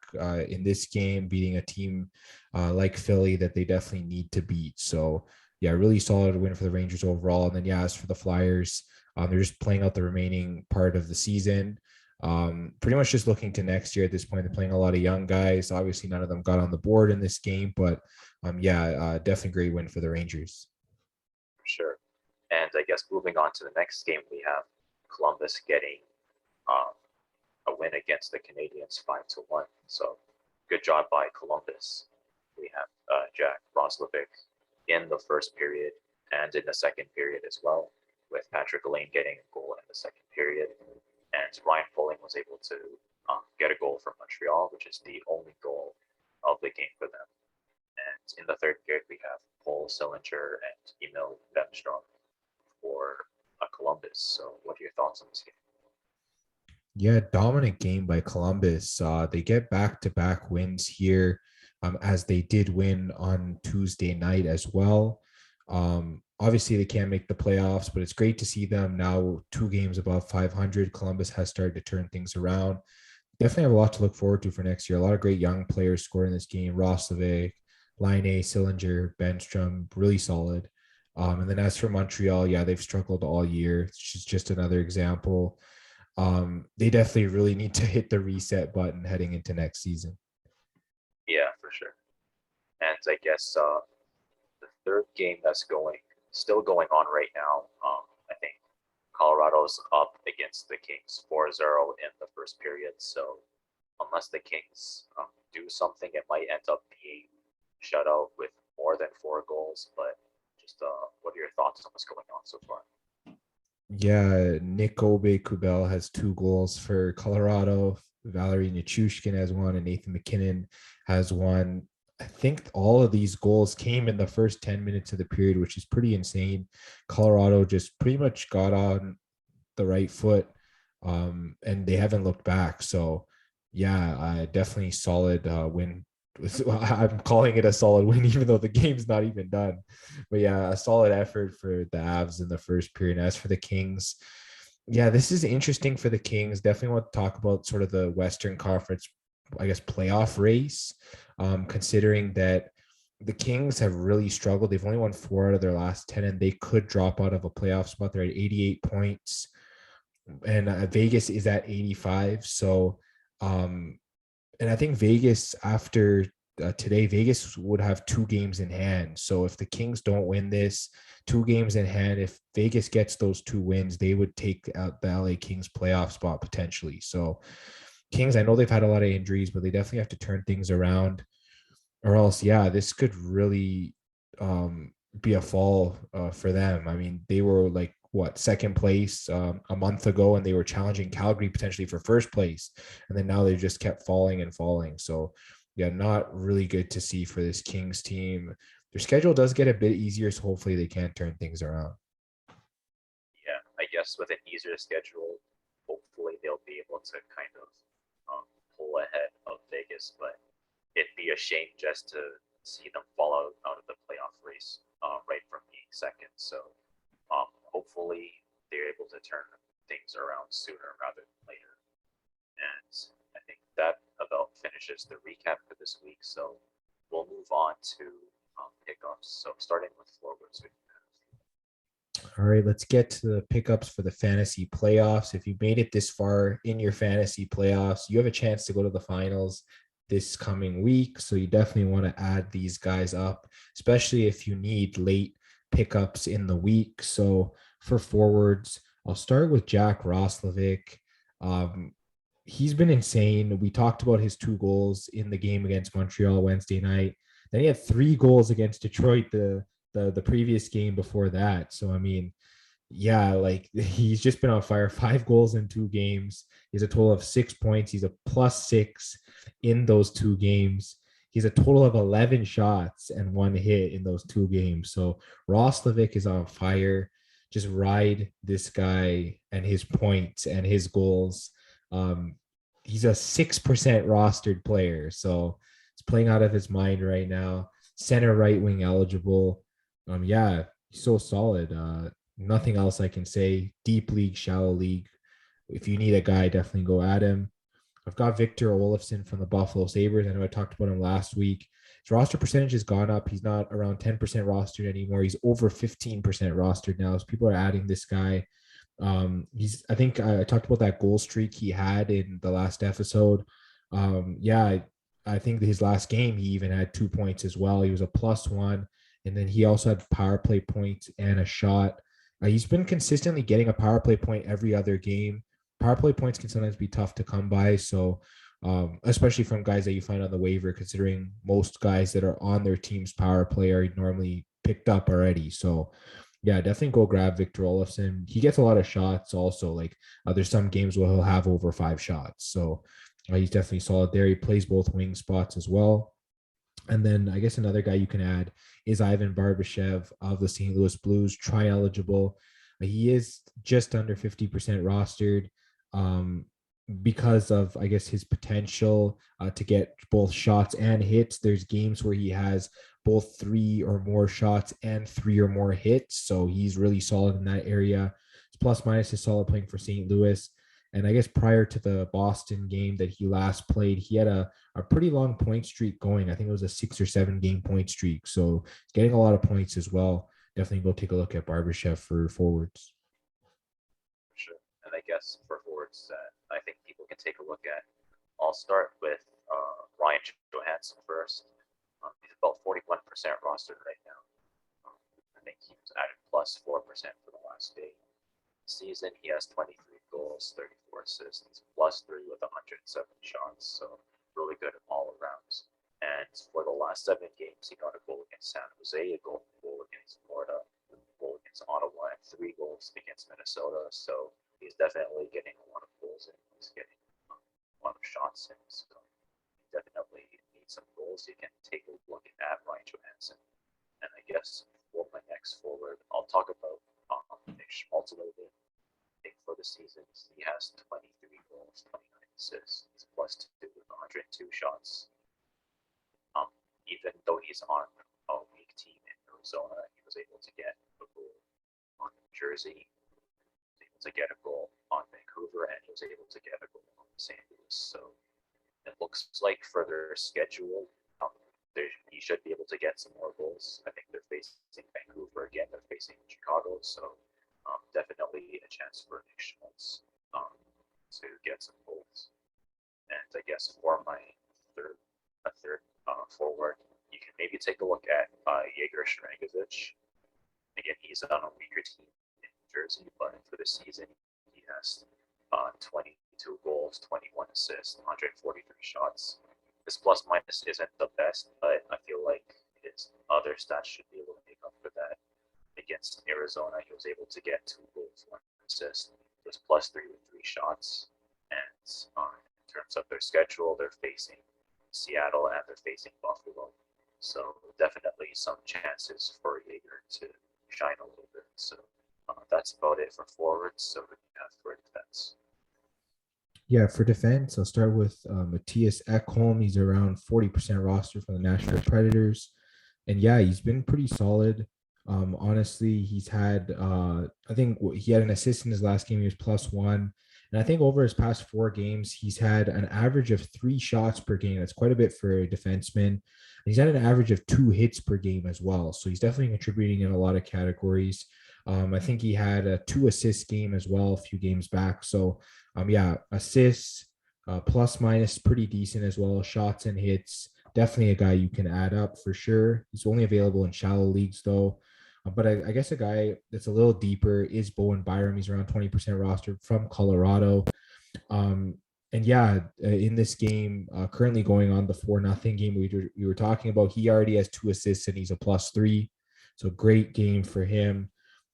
in this game, beating a team like Philly that they definitely need to beat. So yeah, really solid win for the Rangers overall. And then yeah, as for the Flyers, they're just playing out the remaining part of the season. Pretty much just looking to next year at this point. They're playing a lot of young guys. Obviously, none of them got on the board in this game, but definitely great win for the Rangers. For sure. And I guess moving on to the next game, we have Columbus getting um, a win against the Canadiens 5-1. So good job by Columbus. We have Jack Roslovic in the first period and in the second period as well, with Patrick Elaine getting a goal in the second period. And Ryan Poling was able to get a goal from Montreal, which is the only goal of the game for them. And in the third period, we have Paul Sillinger and Emil Bemstrom for Columbus. So what are your thoughts on this game? Yeah, dominant game by Columbus. They get back-to-back wins here, as they did win on Tuesday night as well. Obviously, they can't make the playoffs, but it's great to see them now 2 games above 500. Columbus has started to turn things around. Definitely have a lot to look forward to for next year. A lot of great young players scoring this game. Roslovic, Laine, Sillinger, Benstrom, really solid. And then as for Montreal, yeah, they've struggled all year. It's just another example. They definitely really need to hit the reset button heading into next season. Yeah, for sure. And I guess the third game that's still going on right now, I think Colorado's up against the Kings 4-0 in the first period. So unless the Kings do something, it might end up being shut out with more than 4 goals. But just what are your thoughts on what's going on so far? Yeah, Nick Obe-Kubel has 2 goals for Colorado. Valerie Nichushkin has 1, and Nathan McKinnon has 1. I think all of these goals came in the first 10 minutes of the period, which is pretty insane. Colorado just pretty much got on the right foot, and they haven't looked back. So, yeah, definitely solid win. I'm calling it a solid win, even though the game's not even done. But yeah, a solid effort for the Avs in the first period. As for the Kings, yeah, this is interesting for the Kings. Definitely want to talk about sort of the Western Conference, I guess, playoff race, considering that the Kings have really struggled. They've only won 4 out of their last 10, and they could drop out of a playoff spot. They're at 88 points, and Vegas is at 85. So, and I think Vegas after today, Vegas would have 2 games in hand. So if the Kings don't win this, 2 games in hand, if Vegas gets those 2 wins, they would take out the LA Kings playoff spot potentially. So Kings, I know they've had a lot of injuries, but they definitely have to turn things around, or else, yeah, this could really be a fall for them. I mean, they were like, what, second place a month ago, and they were challenging Calgary potentially for first place, and then now they just kept falling and falling. So yeah, not really good to see for this Kings team. Their schedule does get a bit easier, so hopefully they can turn things around. Yeah, I guess with an easier schedule, hopefully they'll be able to kind of pull ahead of Vegas. But it'd be a shame just to see them fall out of the playoff race right from being second. So hopefully they're able to turn things around sooner rather than later. And I think that about finishes the recap for this week. So we'll move on to pickups. So starting with forwards. All right, let's get to the pickups for the fantasy playoffs. If you made it this far in your fantasy playoffs, you have a chance to go to the finals this coming week. So you definitely want to add these guys up, especially if you need late pickups in the week. So for forwards, I'll start with Jack Roslovic. He's been insane. We talked about his 2 goals in the game against Montreal Wednesday night. Then he had 3 goals against Detroit the previous game before that. So I mean, yeah, like he's just been on fire. 5 goals in 2 games. He's a total of 6 points. He's a +6 in those 2 games. He's a total of 11 shots and 1 hit in those 2 games. So Roslovic is on fire. Just ride this guy and his points and his goals. He's a 6% rostered player. So he's playing out of his mind right now. Center right wing eligible. Yeah, he's so solid. Nothing else I can say. Deep league, shallow league. If you need a guy, definitely go at him. I've got Victor Olofsson from the Buffalo Sabres. I know I talked about him last week. His roster percentage has gone up. He's not around 10% rostered anymore. He's over 15% rostered now. So people are adding this guy. I think I talked about that goal streak he had in the last episode. Yeah, I think his last game he even had 2 points as well. He was a +1, and then he also had power play points and a shot. He's been consistently getting a power play point every other game. Power play points can sometimes be tough to come by, so especially from guys that you find on the waiver, considering most guys that are on their team's power play are normally picked up already. So yeah, definitely go grab Victor Olofsson. He gets a lot of shots also. Like there's some games where he'll have over 5 shots. So he's definitely solid there. He plays both wing spots as well. And then I guess another guy you can add is Ivan Barbashev of the St. Louis Blues, tri-eligible. He is just under 50% rostered. Because of, I guess, his potential to get both shots and hits. There's games where he has both 3 or more shots and 3 or more hits. So he's really solid in that area. His plus minus is solid playing for St. Louis. And I guess prior to the Boston game that he last played, he had a pretty long point streak going. I think it was a 6 or 7 game point streak. So he's getting a lot of points as well. Definitely go take a look at Barbashev for forwards. Sure. And I guess for forwards that I think people can take a look at, I'll start with Ryan Johansson first. He's about 41% rostered right now. I think he was added +4% for the last day. Season, he has 23 goals, 34 assists. He's +3 with 107 shots, so really good all around. And for the last 7 games, he got a goal against San Jose, a goal against Florida, a goal against Ottawa, and 3 goals against Minnesota. So he's definitely getting a lot of goals and he's getting a lot of shots in. So he definitely needs some goals. You can take a look at Ryan Johansson. And I guess for my next forward, I'll talk about Nick Schmaltz a little bit. I think for the season, he has 23 goals, 29 assists. He's +2 with 102 shots. Even though he's on a weak team in Arizona, he was able to get a goal on New Jersey, he was able to get a goal on Vancouver, and he was able to get a goal on St. Louis. So it looks like for their schedule, he should be able to get some more goals. I think they're facing Vancouver again. They're facing Chicago, so definitely a chance for Nick Schmaltz to get some goals. And I guess for my third forward, you can maybe take a look at Yegor Sharangovich. Again, he's on a weaker team in New Jersey, but for the season, he has 22 goals, 21 assists, 143 shots. His plus minus isn't the best, but I feel like his other stats should be able to make up for that. Against Arizona, he was able to get 2 goals, 1 assist. He was +3 with 3 shots. And in terms of their schedule, they're facing Seattle and they're facing Buffalo. So definitely some chances for Jaeger to shine a little bit. So that's about it for forwards. So we have for defense. Yeah, for defense, I'll start with Matthias Ekholm. He's around 40% roster for the Nashville Predators. And yeah, he's been pretty solid. Honestly, he's had, I think he had an assist in his last game. He was +1. And I think over his past 4 games, he's had an average of 3 shots per game. That's quite a bit for a defenseman. And he's had an average of 2 hits per game as well. So he's definitely contributing in a lot of categories. I think he had a 2 assist game as well a few games back. So yeah, assists, plus minus pretty decent as well. Shots and hits, definitely a guy you can add up for sure. He's only available in shallow leagues though. But I guess a guy that's a little deeper is Bowen Byram. He's around 20% roster from Colorado. And yeah, in this game, currently going on the 4-0 game we were talking about, he already has 2 assists and he's a +3. So great game for him.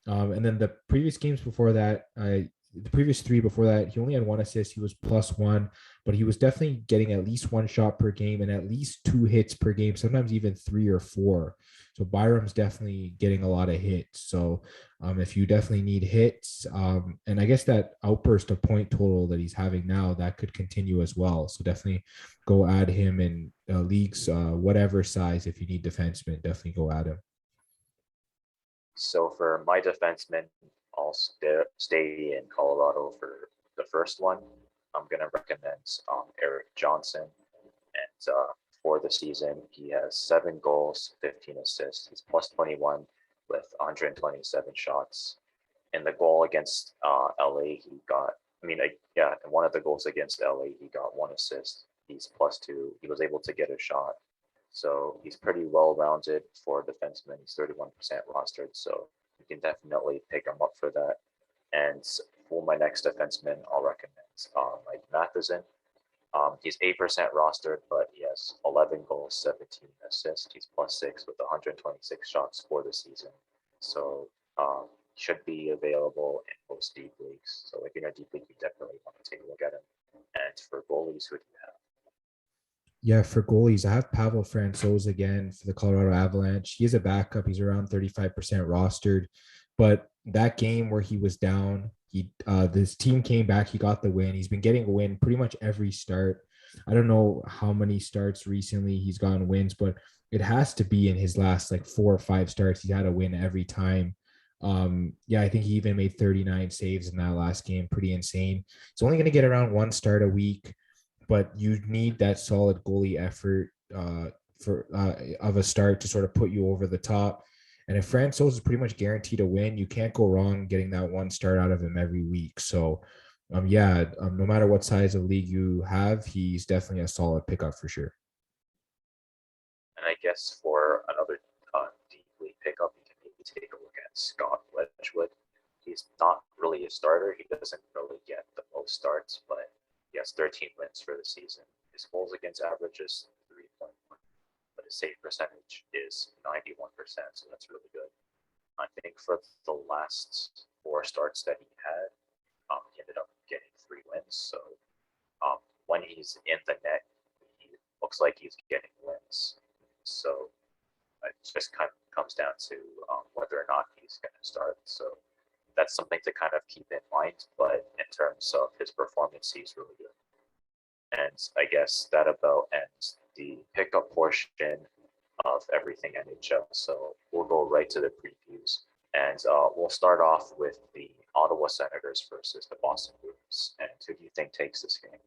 And then the previous games before that, the previous 3 before that, he only had 1 assist. He was +1, but he was definitely getting at least 1 shot per game and at least 2 hits per game, sometimes even 3 or 4. So Byram's definitely getting a lot of hits. So if you definitely need hits, and I guess that outburst of point total that he's having now, that could continue as well. So definitely go add him in leagues, whatever size. If you need defensemen, definitely go add him. So for my defenseman, I'll stay in Colorado for the first one. I'm going to recommend Erik Johnson. And for the season, he has 7 goals, 15 assists. He's +21 with 127 shots. in the goal against LA, he got. I mean, yeah, in one of the goals against LA, he got 1 assist. He's +2. He was able to get a shot. So he's pretty well-rounded for a defenseman. He's 31% rostered, so you can definitely pick him up for that. And for my next defenseman, I'll recommend Mike Matheson. He's 8% rostered, but he has 11 goals, 17 assists. He's +6 with 126 shots for the season. So should be available in most deep leagues. So if you're in a deep league, you definitely want to take a look at him. And for goalies, who do you have? Yeah, for goalies, I have Pavel Francouz again for the Colorado Avalanche. He is a backup. He's around 35% rostered. But that game where he was down, this team came back. He got the win. He's been getting a win pretty much every start. I don't know how many starts recently he's gotten wins, but it has to be in his last like 4 or 5 starts. He's had a win every time. Yeah, I think he even made 39 saves in that last game. Pretty insane. He's only going to get around 1 start a week, but you need that solid goalie effort of a start to sort of put you over the top. And if Francouz is pretty much guaranteed a win, you can't go wrong getting that 1 start out of him every week. So, no matter what size of league you have, he's definitely a solid pickup for sure. And I guess for another deep league pickup, you can maybe take a look at Scott Wedgwood. He's not really a starter. He doesn't really get the most starts, but he has 13 wins for the season. His goals against average is 3.1, but his save percentage is 91%, so that's really good. I think for the last 4 starts that he had, he ended up getting 3 wins. So when he's in the net, he looks like he's getting wins. So it just kind of comes down to whether or not he's going to start. So that's something to kind of keep in mind. But in terms of his performance, he's really good. And I guess that about ends the pickup portion of everything NHL. So we'll go right to the previews. And we'll start off with the Ottawa Senators versus the Boston Bruins. And who do you think takes this game?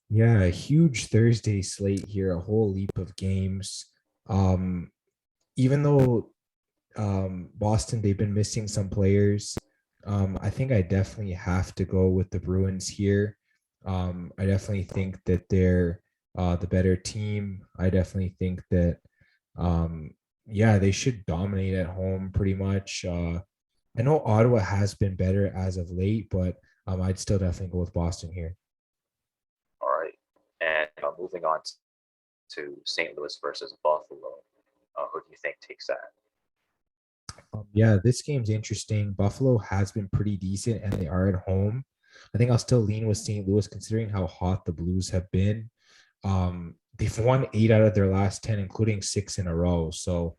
Yeah, a huge Thursday slate here, a whole leap of games. Even though Boston, they've been missing some players, I think I definitely have to go with the Bruins here. I definitely think that they're the better team. I definitely think that, they should dominate at home pretty much. I know Ottawa has been better as of late, but I'd still definitely go with Boston here. All right. And moving on to St. Louis versus Buffalo. Who do you think takes that? Yeah, this game's interesting. Buffalo has been pretty decent, and they are at home. I think I'll still lean with St. Louis, considering how hot the Blues have been. They've won 8 out of their last 10, including 6 in a row. So,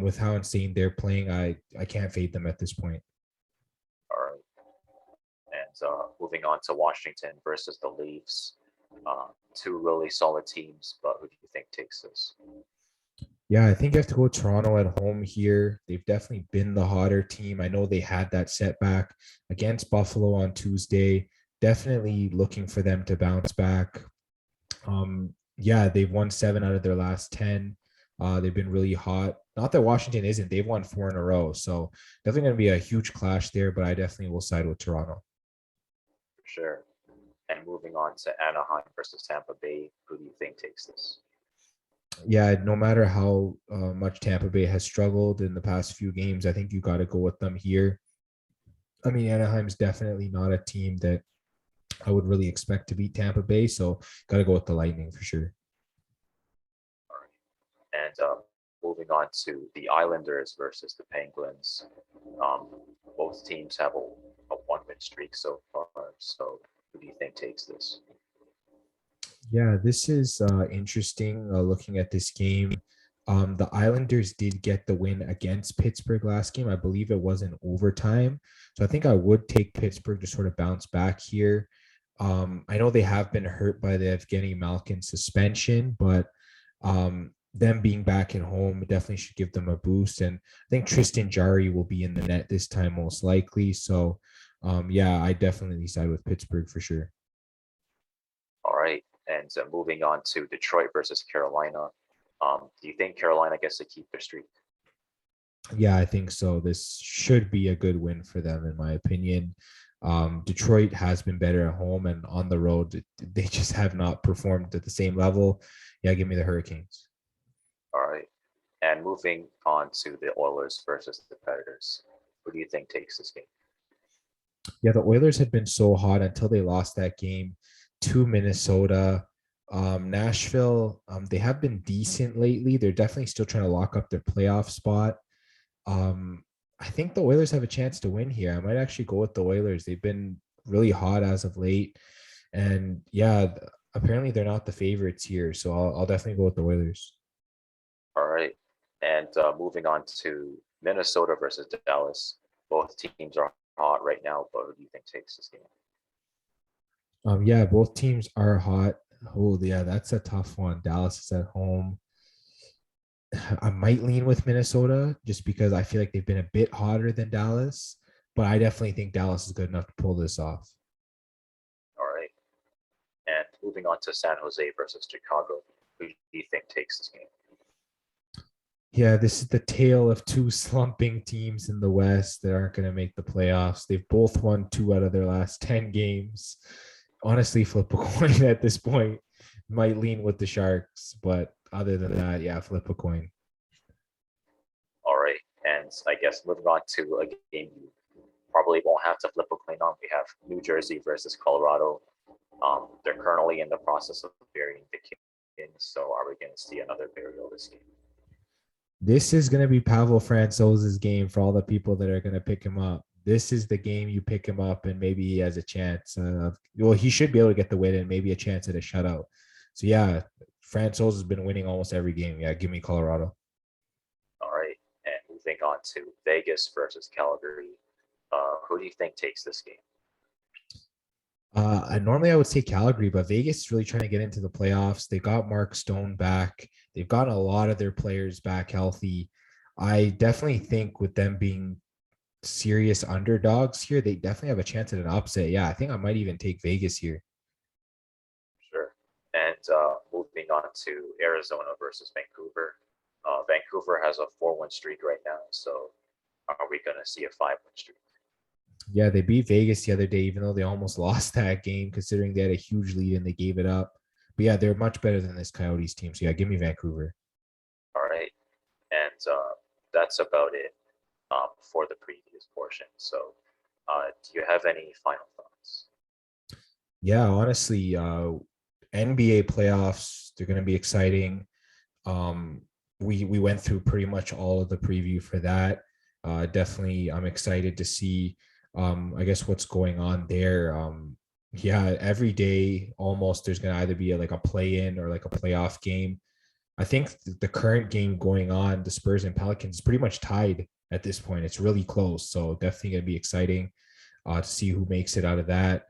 with how insane they're playing, I can't fade them at this point. All right. And moving on to Washington versus the Leafs. 2 really solid teams, but who do you think takes this? Yeah, I think you have to go Toronto at home here. They've definitely been the hotter team. I know they had that setback against Buffalo on Tuesday. Definitely looking for them to bounce back. They've won 7 out of their last 10. They've been really hot. Not that Washington isn't. They've won 4 in a row. So definitely going to be a huge clash there, but I definitely will side with Toronto. For sure. And moving on to Anaheim versus Tampa Bay, who do you think takes this? Yeah, no matter how much Tampa Bay has struggled in the past few games, I think you got to go with them here. I mean, Anaheim's definitely not a team that I would really expect to beat Tampa Bay, so got to go with the Lightning for sure. All right. And moving on to the Islanders versus the Penguins. Both teams have a 1-win streak so far. So who do you think takes this? Yeah, this is interesting looking at this game. The Islanders did get the win against Pittsburgh last game. I believe it was in overtime. So I think I would take Pittsburgh to sort of bounce back here. I know they have been hurt by the Evgeny Malkin suspension, but them being back at home definitely should give them a boost. And I think Tristan Jarry will be in the net this time most likely. So I definitely side with Pittsburgh for sure. All right. And moving on to Detroit versus Carolina. Do you think Carolina gets to keep their streak? Yeah, I think so. This should be a good win for them, in my opinion. Detroit has been better at home, and on the road, they just have not performed at the same level. Yeah, give me the Hurricanes. All right. And moving on to the Oilers versus the Predators. Who do you think takes this game? Yeah, the Oilers had been so hot until they lost that game to Minnesota. Nashville, they have been decent lately. They're definitely still trying to lock up their playoff spot. Um, I think the Oilers have a chance to win here. I might actually go with the Oilers. They've been really hot as of late. And yeah, apparently they're not the favorites here. So I'll definitely go with the Oilers. All right. And moving on to Minnesota versus Dallas. Both teams are hot right now, but who do you think takes this game? Yeah, both teams are hot. Oh, yeah, that's a tough one. Dallas is at home. I might lean with Minnesota just because I feel like they've been a bit hotter than Dallas, but I definitely think Dallas is good enough to pull this off. All right. And moving on to San Jose versus Chicago. Who do you think takes this game? Yeah, this is the tale of two slumping teams in the West that aren't going to make the playoffs. They've both won 2 out of their last 10 games. Honestly, flip a coin at this point. Might lean with the Sharks, but other than that, yeah, flip a coin. All right. And I guess moving on to a game you probably won't have to flip a coin on. We have New Jersey versus Colorado. They're currently in the process of burying the Kings. So are we going to see another burial this game? This is going to be Pavel Francouz's game for all the people that are going to pick him up. This is the game you pick him up, and maybe he has a chance. Well, he should be able to get the win and maybe a chance at a shutout. So yeah, Francouz has been winning almost every game. Yeah, give me Colorado. All right. And moving on to Vegas versus Calgary. Who do you think takes this game? Normally I would say Calgary, but Vegas is really trying to get into the playoffs. They got Mark Stone back. They've gotten a lot of their players back healthy. I definitely think with them being serious underdogs here, they definitely have a chance at an upset. Yeah, I think I might even take Vegas here. Sure. And moving on to Arizona versus Vancouver. Vancouver has a 4-1 streak right now. So are we going to see a 5-1 streak? Yeah, they beat Vegas the other day, even though they almost lost that game, considering they had a huge lead and they gave it up. But yeah, they're much better than this Coyotes team. So yeah, give me Vancouver. All right. And that's about it for the previous portion. So do you have any final thoughts? Yeah, honestly, NBA playoffs, they're going to be exciting. Um, we went through pretty much all of the preview for that. Definitely, I'm excited to see. I guess what's going on there. Yeah, every day almost there's gonna either be like a play in or like a playoff game. I think the current game going on, the Spurs and Pelicans, is pretty much tied at this point. It's really close, so definitely gonna be exciting to see who makes it out of that.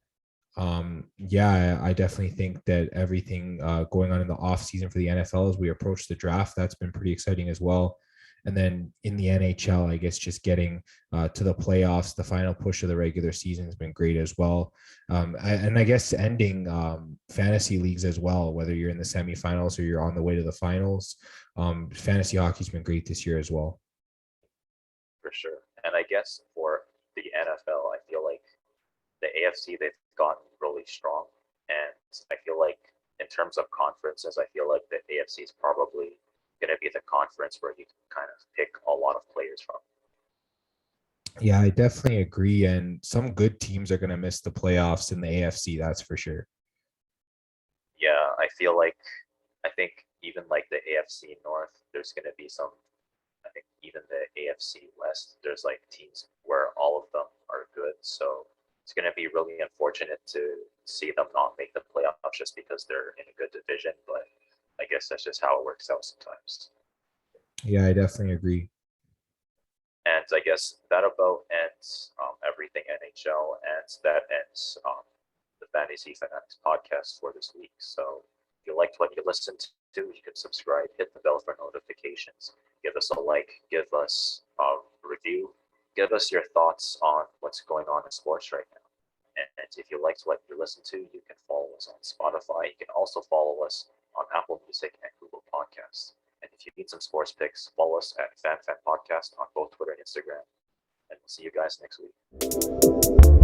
Yeah, I definitely think that everything going on in the off season for the NFL as we approach the draft, that's been pretty exciting as well. And then in the NHL, I guess just getting to the playoffs, the final push of the regular season has been great as well. And I guess ending fantasy leagues as well, whether you're in the semifinals or you're on the way to the finals. Fantasy hockey's been great this year as well. For sure. And I guess for the NFL, I feel like the AFC, they've gotten really strong. And I feel like in terms of conferences, I feel like the AFC is probably going to be the conference where you can kind of pick a lot of players from. Yeah, I definitely agree. And some good teams are going to miss the playoffs in the AFC, that's for sure. Yeah, I think even like the AFC North, there's going to be some. I think even the AFC West, there's like teams where all of them are good. So it's going to be really unfortunate to see them not make the playoffs just because they're in a good division. But I guess that's just how it works out sometimes. Yeah, I definitely agree. And I guess that about ends everything NHL, and that ends the Fantasy Fanatics podcast for this week. So if you liked what you listened to, you can subscribe, hit the bell for notifications, give us a like, give us a review, give us your thoughts on what's going on in sports right now. And if you liked what you listened to, you can follow us on Spotify. You can also follow us on Apple Music and Google Podcasts. And if you need some sports picks, follow us at FanFan Podcast on both Twitter and Instagram. And we'll see you guys next week.